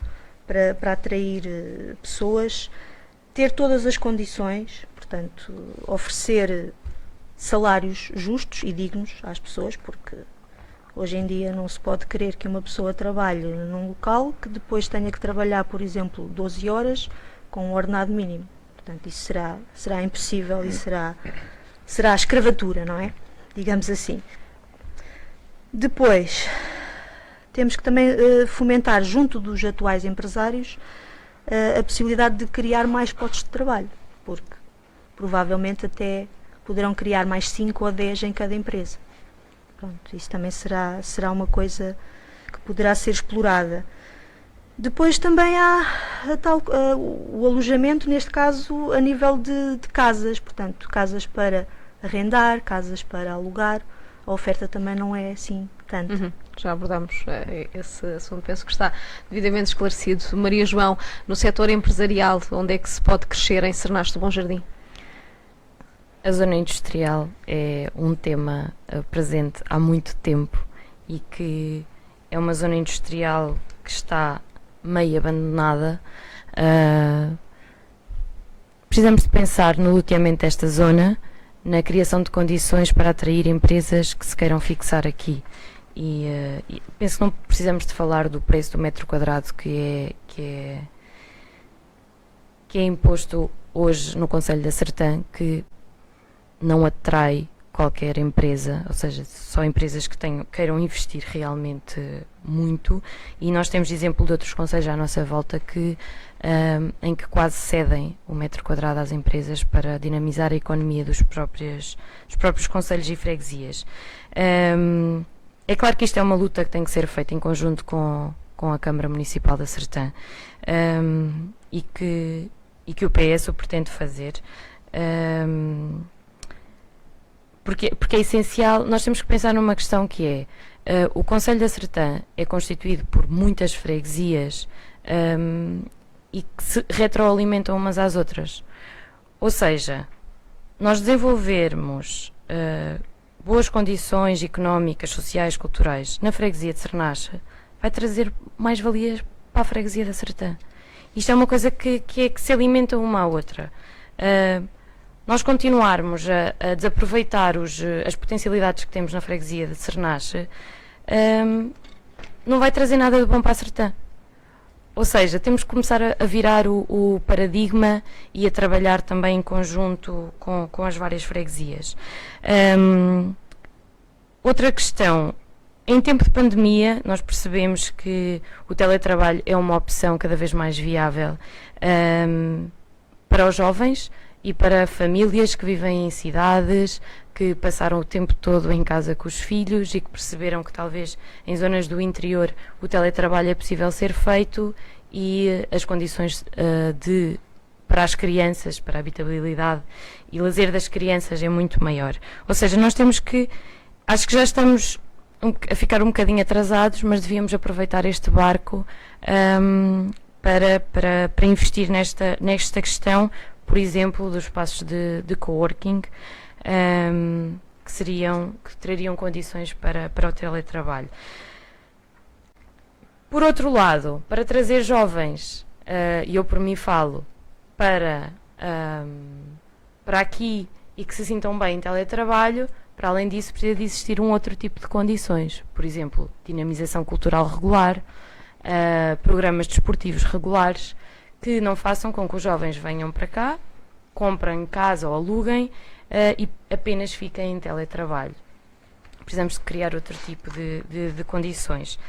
para atrair pessoas, ter todas as condições, portanto, oferecer salários justos e dignos às pessoas, porque hoje em dia não se pode querer que uma pessoa trabalhe num local que depois tenha que trabalhar, por exemplo, 12 horas com um ordenado mínimo. Portanto, isso será impossível e será escravatura, não é? Digamos assim. Depois, temos que também fomentar junto dos atuais empresários a possibilidade de criar mais postos de trabalho, porque provavelmente até poderão criar mais 5 ou 10 em cada empresa. Pronto, isso também será uma coisa que poderá ser explorada. Depois também há o alojamento, neste caso, a nível de casas, portanto, casas para arrendar, casas para alugar. A oferta também não é assim tanta. Já abordamos esse assunto, penso que está devidamente esclarecido. Maria João, no setor empresarial, onde é que se pode crescer em Cernache do Bom Jardim? A zona industrial é um tema presente há muito tempo e que é uma zona industrial que está meio abandonada. Precisamos de pensar no loteamento desta zona, na criação de condições para atrair empresas que se queiram fixar aqui. E penso que não precisamos de falar do preço do metro quadrado que é imposto hoje no Concelho da Sertã, que não atrai qualquer empresa, ou seja, só empresas que queiram investir realmente muito, e nós temos exemplo de outros concelhos à nossa volta em que quase cedem o metro quadrado às empresas para dinamizar a economia dos próprios concelhos e freguesias. É claro que isto é uma luta que tem que ser feita em conjunto com a Câmara Municipal da Sertã, e que o PS o pretende fazer. Porque é essencial, nós temos que pensar numa questão que é, o Concelho da Sertã é constituído por muitas freguesias e que se retroalimentam umas às outras. Ou seja, nós desenvolvermos boas condições económicas, sociais, culturais na freguesia de Cernache vai trazer mais valias para a freguesia da Sertã. Isto é uma coisa que se alimenta uma à outra. Nós continuarmos a desaproveitar as potencialidades que temos na freguesia de Cernache, não vai trazer nada de bom para a Sertã. Ou seja, temos que começar a virar o paradigma e a trabalhar também em conjunto com as várias freguesias. Outra questão, em tempo de pandemia, nós percebemos que o teletrabalho é uma opção cada vez mais viável para os jovens e para famílias que vivem em cidades, que passaram o tempo todo em casa com os filhos e que perceberam que talvez em zonas do interior o teletrabalho é possível ser feito e as condições para as crianças, para a habitabilidade e lazer das crianças é muito maior. Ou seja, nós temos que, acho que já estamos a ficar um bocadinho atrasados, mas devíamos aproveitar este barco para investir nesta questão, por exemplo, dos espaços de coworking, que trariam condições para o teletrabalho. Por outro lado, para trazer jovens, e eu por mim falo, para aqui e que se sintam bem em teletrabalho, para além disso precisa de existir um outro tipo de condições, por exemplo, dinamização cultural regular, programas desportivos regulares, que não façam com que os jovens venham para cá, comprem casa ou aluguem e apenas fiquem em teletrabalho. Precisamos de criar outro tipo de condições.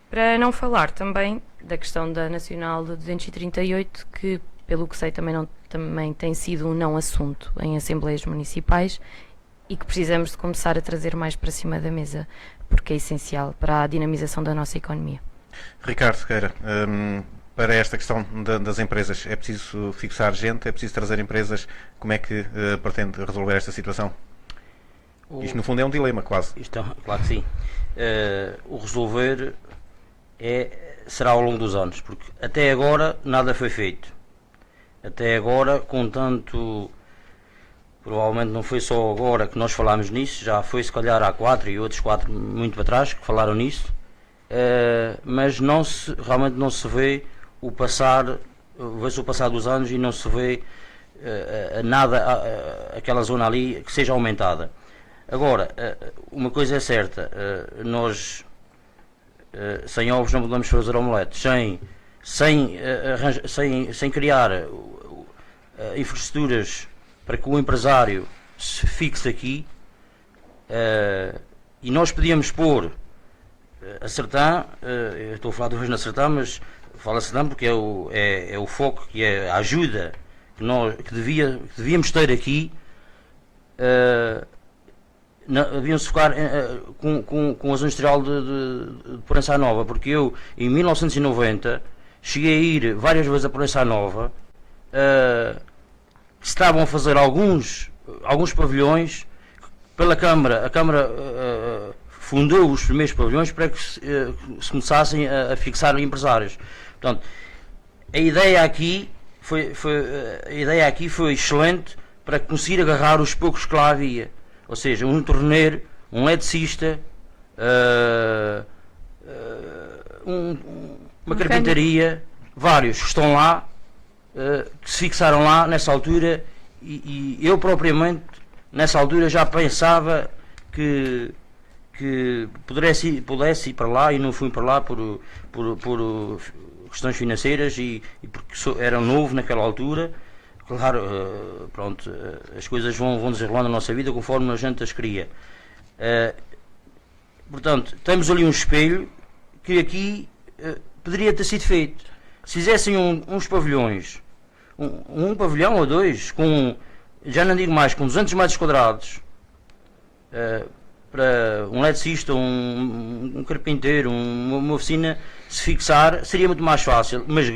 Para não falar também da questão da Nacional de 238, que, pelo que sei, também tem sido um não assunto em assembleias municipais e que precisamos de começar a trazer mais para cima da mesa, porque é essencial para a dinamização da nossa economia. Ricardo Sequeira, para esta questão das empresas, é preciso fixar gente, é preciso trazer empresas, como é que pretende resolver esta situação? Isto no fundo é um dilema, quase. Claro que sim. O resolver será ao longo dos anos, porque até agora nada foi feito. Até agora, com tanto provavelmente não foi só agora que nós falámos nisso, já foi se calhar há 4 e outros 4 muito para trás que falaram nisso, mas realmente não se vê o passar, vê-se o passar dos anos e não se vê nada, aquela zona ali que seja aumentada. Agora, uma coisa é certa, nós sem ovos não podemos fazer omeletes, sem criar infraestruturas para que o empresário se fixe aqui, e nós podíamos pôr a Sertã, eu estou a falar de vez na Sertã, mas falo a Sertã porque é o foco, que é a ajuda que devíamos ter aqui. Deviam-se focar com a zona industrial de Proença Nova, porque eu em 1990 cheguei a ir várias vezes a Proença Nova, estavam a fazer alguns pavilhões pela Câmara. A Câmara fundou os primeiros pavilhões para que se começassem a fixar empresários. Portanto, a ideia aqui foi excelente para conseguir agarrar os poucos que lá havia. Ou seja, um torneiro, um eletricista, uma carpintaria, vários que estão lá, que se fixaram lá nessa altura, e eu propriamente nessa altura já pensava que pudesse ir para lá, e não fui para lá por questões financeiras e porque era novo naquela altura. Claro, pronto, as coisas vão desenrolando na nossa vida conforme a gente as cria. Portanto, temos ali um espelho que aqui poderia ter sido feito. Se fizessem uns pavilhões, um pavilhão ou dois, já não digo mais, com 200 metros quadrados, para um eletricista, um carpinteiro, uma oficina se fixar, seria muito mais fácil, mas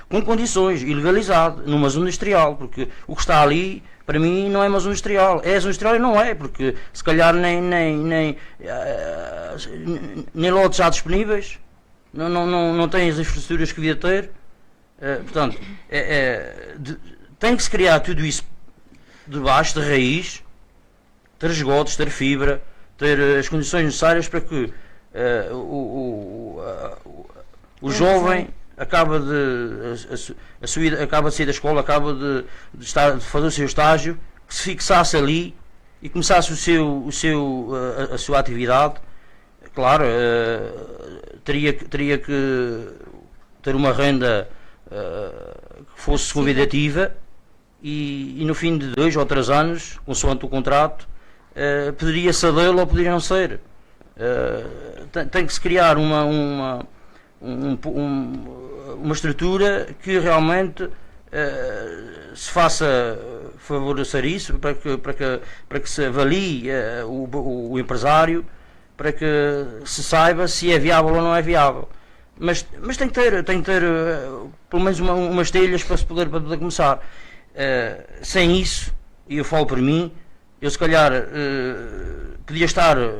com condições, e legalizado, numa zona industrial, porque o que está ali, para mim, não é uma zona industrial. É zona industrial e não é, porque se calhar nem lotes já disponíveis, não tem as infraestruturas que devia ter. Portanto, tem que se criar tudo isso de baixo, de raiz, ter esgotos, ter fibra, ter as condições necessárias para que o jovem acaba de sair da escola, acaba de fazer o seu estágio, que se fixasse ali e começasse a sua atividade. Claro, teria que ter uma renda que fosse convidativa, e no fim de 2 ou 3 anos, consoante o contrato, poderia ser dele ou poderia não ser. Tem que se criar uma estrutura que realmente se faça favorecer isso, para que se avalie o empresário, para que se saiba se é viável ou não é viável. Mas tem que ter pelo menos umas telhas para poder começar. Sem isso, e eu falo por mim, eu se calhar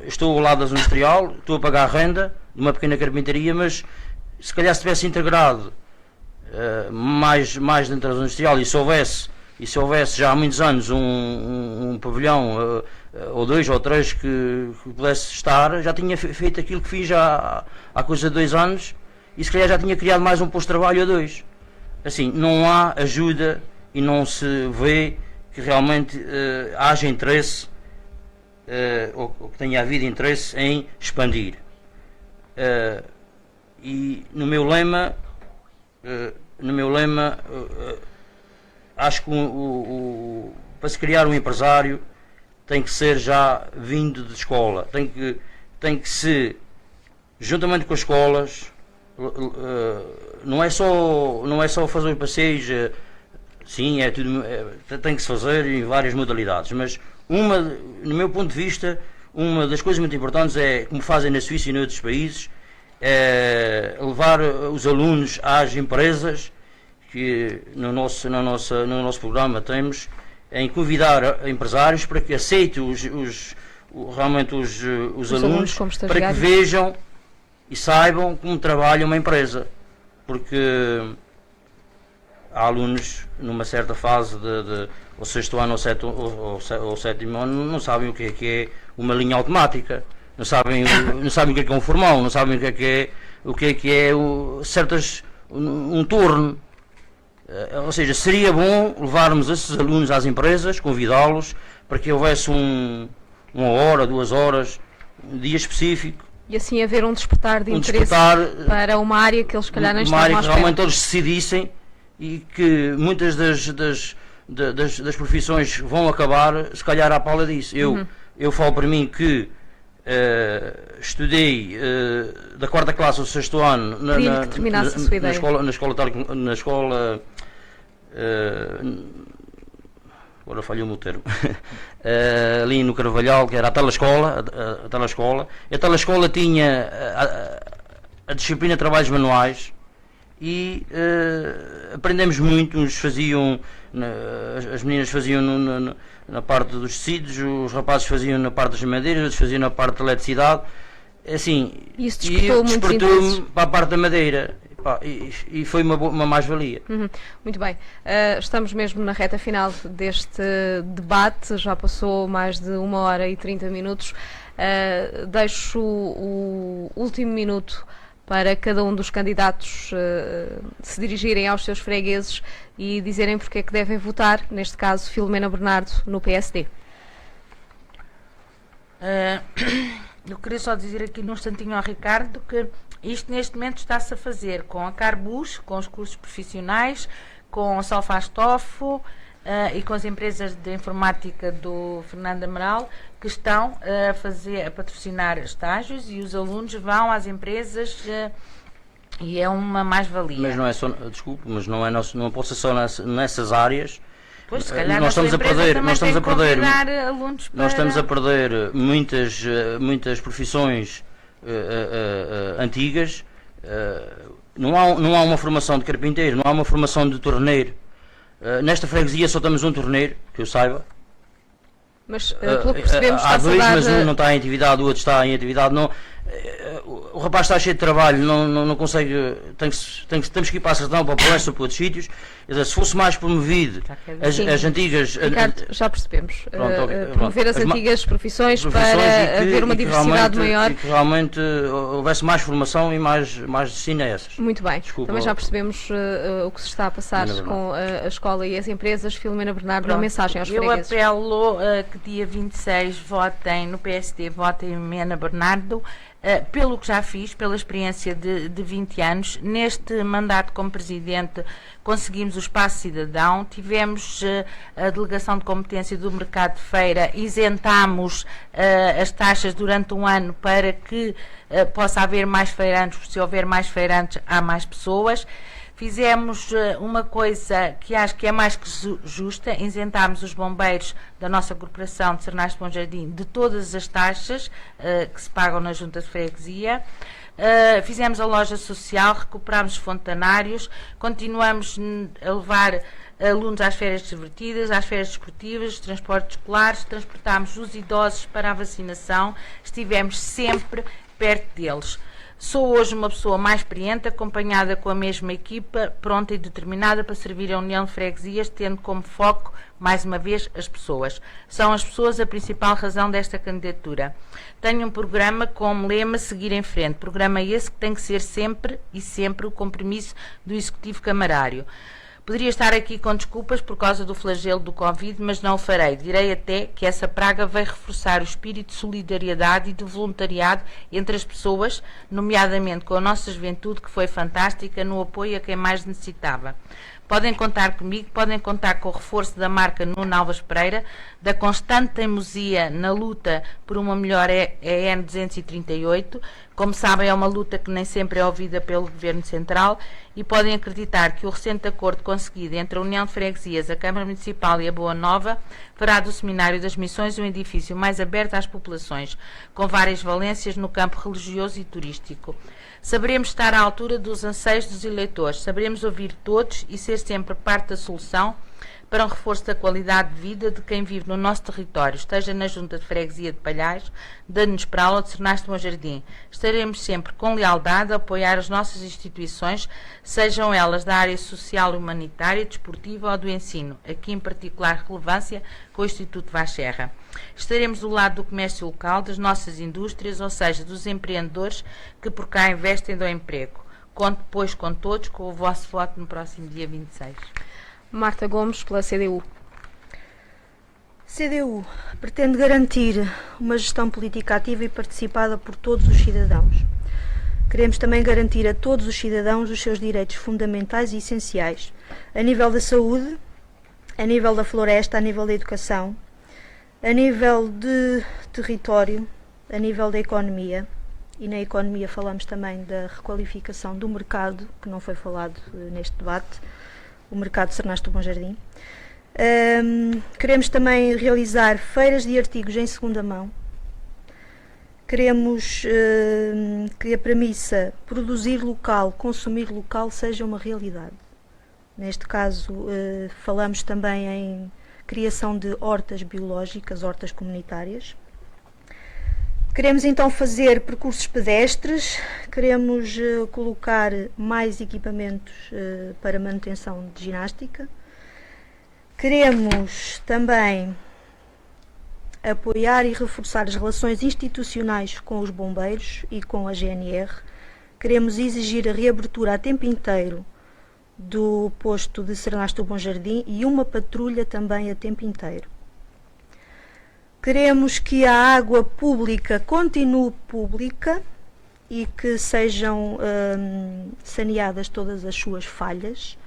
estou ao lado da zona industrial, estou a pagar a renda de uma pequena carpintaria, mas se calhar se tivesse integrado mais dentro da zona industrial, e se houvesse já há muitos anos um pavilhão ou 2 ou 3 que pudesse estar, já tinha feito aquilo que fiz há coisa de 2 anos, e se calhar já tinha criado mais um posto de trabalho ou 2. Assim, não há ajuda e não se vê que realmente haja interesse, ou que tenha havido interesse em expandir. E no meu lema, acho que para se criar um empresário tem que ser já vindo de escola, tem que se, juntamente com as escolas, não é só fazer passeios. Sim, tem que se fazer em várias modalidades, mas no meu ponto de vista, uma das coisas muito importantes é, como fazem na Suíça e em outros países, levar os alunos às empresas, que no nosso programa temos, em convidar empresários para que aceitem realmente os alunos para que vejam e saibam como trabalha uma empresa, porque há alunos numa certa fase ao sexto ano ou sétimo ano não sabem o que é uma linha automática, não sabem o que é um formão, não sabem o que é um torno. Ou seja, seria bom levarmos esses alunos às empresas, convidá-los para que houvesse uma hora, 2 horas, um dia específico. E assim haver um despertar de interesse para uma área que eles, se calhar, nem estavam à espera. Uma área que realmente eles decidissem e que muitas das profissões vão acabar, se calhar, à pala disso. Eu falo para mim que estudei da 4ª classe ao 6º ano na escola agora falhou-me o termo ali no Carvalhal, que era a telescola. A telescola tinha a disciplina de trabalhos manuais e aprendemos muito. As meninas faziam na parte dos tecidos, os rapazes faziam na parte das madeiras, outros faziam na parte da eletricidade, assim, isso despertou-me para a parte da madeira. E foi uma mais-valia. Muito bem. Estamos mesmo na reta final deste debate, já passou mais de 1 hora e 30 minutos. Deixo o último minuto para cada um dos candidatos se dirigirem aos seus fregueses e dizerem porque é que devem votar, neste caso Filomena Bernardo, no PSD. Eu queria só dizer aqui num instantinho ao Ricardo que isto neste momento está-se a fazer com a Carbus, com os cursos profissionais, com a Solfastofo e com as empresas de informática do Fernando Amaral, que estão a patrocinar estágios, e os alunos vão às empresas e é uma mais-valia. Mas não é só, desculpe, mas não pode ser só nessas áreas. Pois, se calhar nós estamos a perder muitas profissões antigas. Não há uma formação de carpinteiro, não há uma formação de torneiro. Nesta freguesia só temos um torneiro, que eu saiba. Mas pelo que percebemos, há dois, mas um não está em atividade, o outro está em atividade. O rapaz está cheio de trabalho, não consegue. Temos que ir para a Sertão, para o Palestra, para outros sítios. Se fosse mais promovido as antigas. Ricardo, já percebemos. Promover as antigas profissões para haver uma diversidade maior. E que realmente houvesse mais formação e mais destino a essas. Muito bem. Também já percebemos o que se está a passar com a escola e as empresas. Filomena Bernardo, uma mensagem aos fregueses. Eu apelo que dia 26 votem no PSD, votem em Filomena Bernardo. Pelo que já fiz, pela experiência de 20 anos, neste mandato como Presidente conseguimos o Espaço Cidadão, tivemos a Delegação de Competência do Mercado de Feira, isentámos as taxas durante um ano para que possa haver mais feirantes, porque se houver mais feirantes há mais pessoas. Fizemos uma coisa que acho que é mais que justa, isentámos os bombeiros da nossa corporação de Sernais de Bom Jardim de todas as taxas que se pagam na Junta de Freguesia. Fizemos a loja social, recuperámos os fontanários, continuamos a levar alunos às férias divertidas, às férias desportivas, transportes escolares, transportámos os idosos para a vacinação, estivemos sempre perto deles. Sou hoje uma pessoa mais experiente, acompanhada com a mesma equipa, pronta e determinada para servir a União de Freguesias, tendo como foco, mais uma vez, as pessoas. São as pessoas a principal razão desta candidatura. Tenho um programa com lema Seguir em Frente. Programa esse que tem que ser sempre e sempre o compromisso do Executivo Camarário. Poderia estar aqui com desculpas por causa do flagelo do Covid, mas não o farei. Direi até que essa praga veio reforçar o espírito de solidariedade e de voluntariado entre as pessoas, nomeadamente com a nossa juventude, que foi fantástica no apoio a quem mais necessitava. Podem contar comigo, podem contar com o reforço da marca Nuno Alves Pereira, da constante teimosia na luta por uma melhor EN 238. Como sabem, é uma luta que nem sempre é ouvida pelo Governo Central, e podem acreditar que o recente acordo conseguido entre a União de Freguesias, a Câmara Municipal e a Boa Nova fará do Seminário das Missões um edifício mais aberto às populações, com várias valências no campo religioso e turístico. Saberemos estar à altura dos anseios dos eleitores, saberemos ouvir todos e ser fazer sempre parte da solução para um reforço da qualidade de vida de quem vive no nosso território, esteja na Junta de Freguesia de Palhais, de Anos-Peral ou de Sernás de Monjardim. Estaremos sempre com lealdade a apoiar as nossas instituições, sejam elas da área social e humanitária, desportiva ou do ensino, aqui em particular relevância com o Instituto Vaz Serra. Estaremos do lado do comércio local, das nossas indústrias, ou seja, dos empreendedores que por cá investem e dão emprego. Conto, pois, com todos, com o vosso voto no próximo dia 26. Marta Gomes, pela CDU. CDU pretende garantir uma gestão política ativa e participada por todos os cidadãos. Queremos também garantir a todos os cidadãos os seus direitos fundamentais e essenciais, a nível da saúde, a nível da floresta, a nível da educação, a nível de território, a nível da economia. E na economia falamos também da requalificação do mercado, que não foi falado neste debate, o mercado de Sernás do Monjardim. Queremos também realizar feiras de artigos em segunda mão. Queremos que a premissa produzir local, consumir local seja uma realidade. Neste caso, falamos também em criação de hortas biológicas, hortas comunitárias. Queremos então fazer percursos pedestres, queremos colocar mais equipamentos para manutenção de ginástica. Queremos também apoiar e reforçar as relações institucionais com os bombeiros e com a GNR. Queremos exigir a reabertura a tempo inteiro do posto de Sernás do Monjardim e uma patrulha também a tempo inteiro. Queremos que a água pública continue pública e que sejam saneadas todas as suas falhas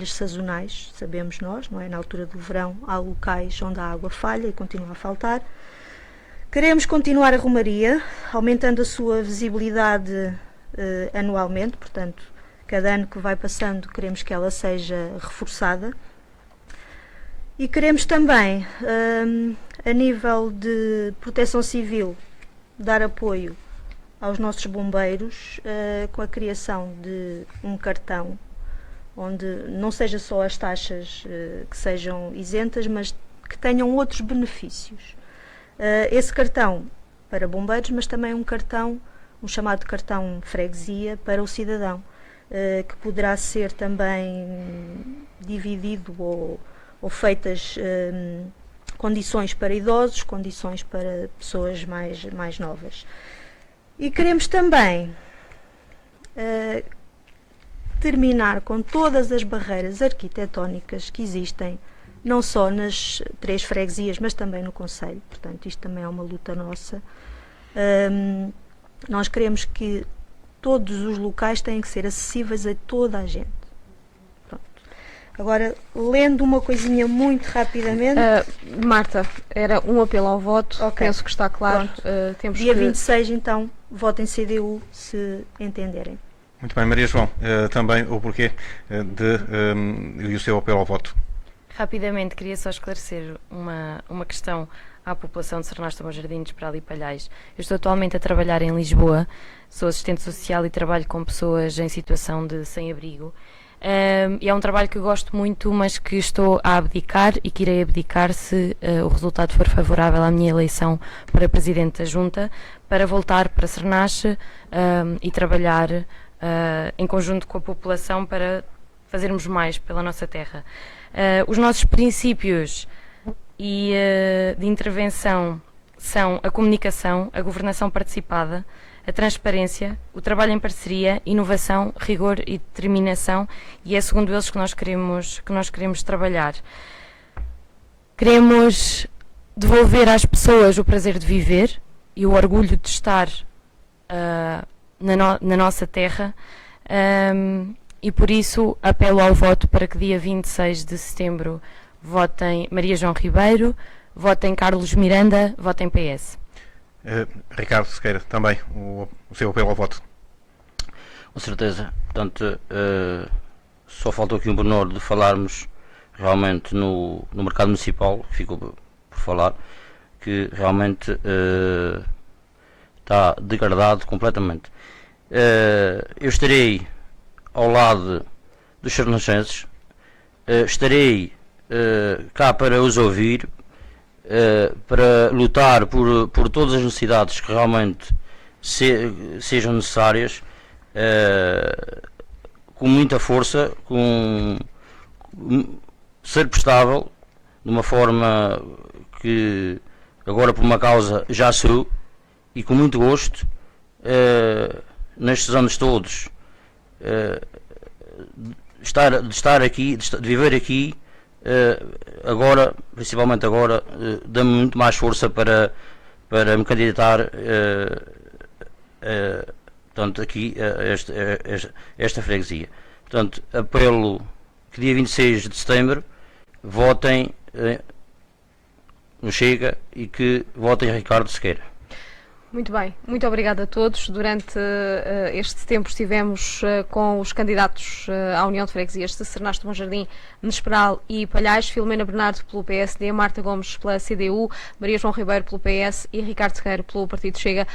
sazonais, sabemos nós, não é? Na altura do verão há locais onde a água falha e continua a faltar. Queremos continuar a romaria, aumentando a sua visibilidade anualmente, portanto, cada ano que vai passando queremos que ela seja reforçada. E queremos também, a nível de proteção civil, dar apoio aos nossos bombeiros com a criação de um cartão, onde não seja só as taxas que sejam isentas, mas que tenham outros benefícios. Esse cartão para bombeiros, mas também um chamado cartão freguesia para o cidadão, que poderá ser também dividido ou feitas condições para idosos, condições para pessoas mais novas. E queremos também terminar com todas as barreiras arquitetónicas que existem, não só nas 3 freguesias, mas também no concelho. Portanto, isto também é uma luta nossa. Nós queremos que todos os locais têm que ser acessíveis a toda a gente. Agora, lendo uma coisinha muito rapidamente... Marta, era um apelo ao voto, okay. Penso que está claro. Temos dia 26, então, votem CDU, se entenderem. Muito bem, Maria João, também o porquê e o seu apelo ao voto. Rapidamente, queria só esclarecer uma questão à população de Sernás do Monjardim, Esperal e Palhais. Eu estou atualmente a trabalhar em Lisboa, sou assistente social e trabalho com pessoas em situação de sem-abrigo. E é um trabalho que eu gosto muito, mas que estou a abdicar e que irei abdicar se o resultado for favorável à minha eleição para Presidente da Junta, para voltar para Sernás e trabalhar em conjunto com a população para fazermos mais pela nossa terra. Os nossos princípios de intervenção são a comunicação, a governação participada, a transparência, o trabalho em parceria, inovação, rigor e determinação, e é segundo eles que nós queremos trabalhar. Queremos devolver às pessoas o prazer de viver e o orgulho de estar na nossa terra, e por isso apelo ao voto para que dia 26 de setembro votem Maria João Ribeiro, votem Carlos Miranda, votem PS. Ricardo Sequeira, também o seu apelo ao voto. Com certeza. Portanto, só faltou aqui um pormenor de falarmos realmente no mercado municipal, ficou por falar, que realmente está degradado completamente. Eu estarei ao lado dos sernancenses, estarei cá para os ouvir, para lutar por todas as necessidades que realmente sejam necessárias, com muita força, ser prestável, de uma forma que agora por uma causa já sou, e com muito gosto, nestes anos todos, de estar aqui, de viver aqui, agora, principalmente agora, dá-me muito mais força para me candidatar portanto, aqui a esta freguesia. Portanto, apelo que dia 26 de setembro votem no Chega e que votem a Ricardo Sequeira. Muito bem, muito obrigada a todos. Durante este tempo estivemos com os candidatos à União de Freguesias de Cernache do Bom Jardim, Nesperal e Palhais, Filomena Bernardo pelo PSD, Marta Gomes pela CDU, Maria João Ribeiro pelo PS e Ricardo Sequeira pelo Partido Chega.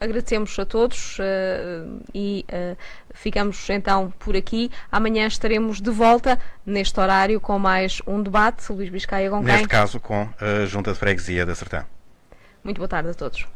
Agradecemos a todos e ficamos então por aqui. Amanhã estaremos de volta neste horário com mais um debate. Luís Biscaia com quem? Neste caso com a Junta de Freguesia da Sertã. Muito boa tarde a todos.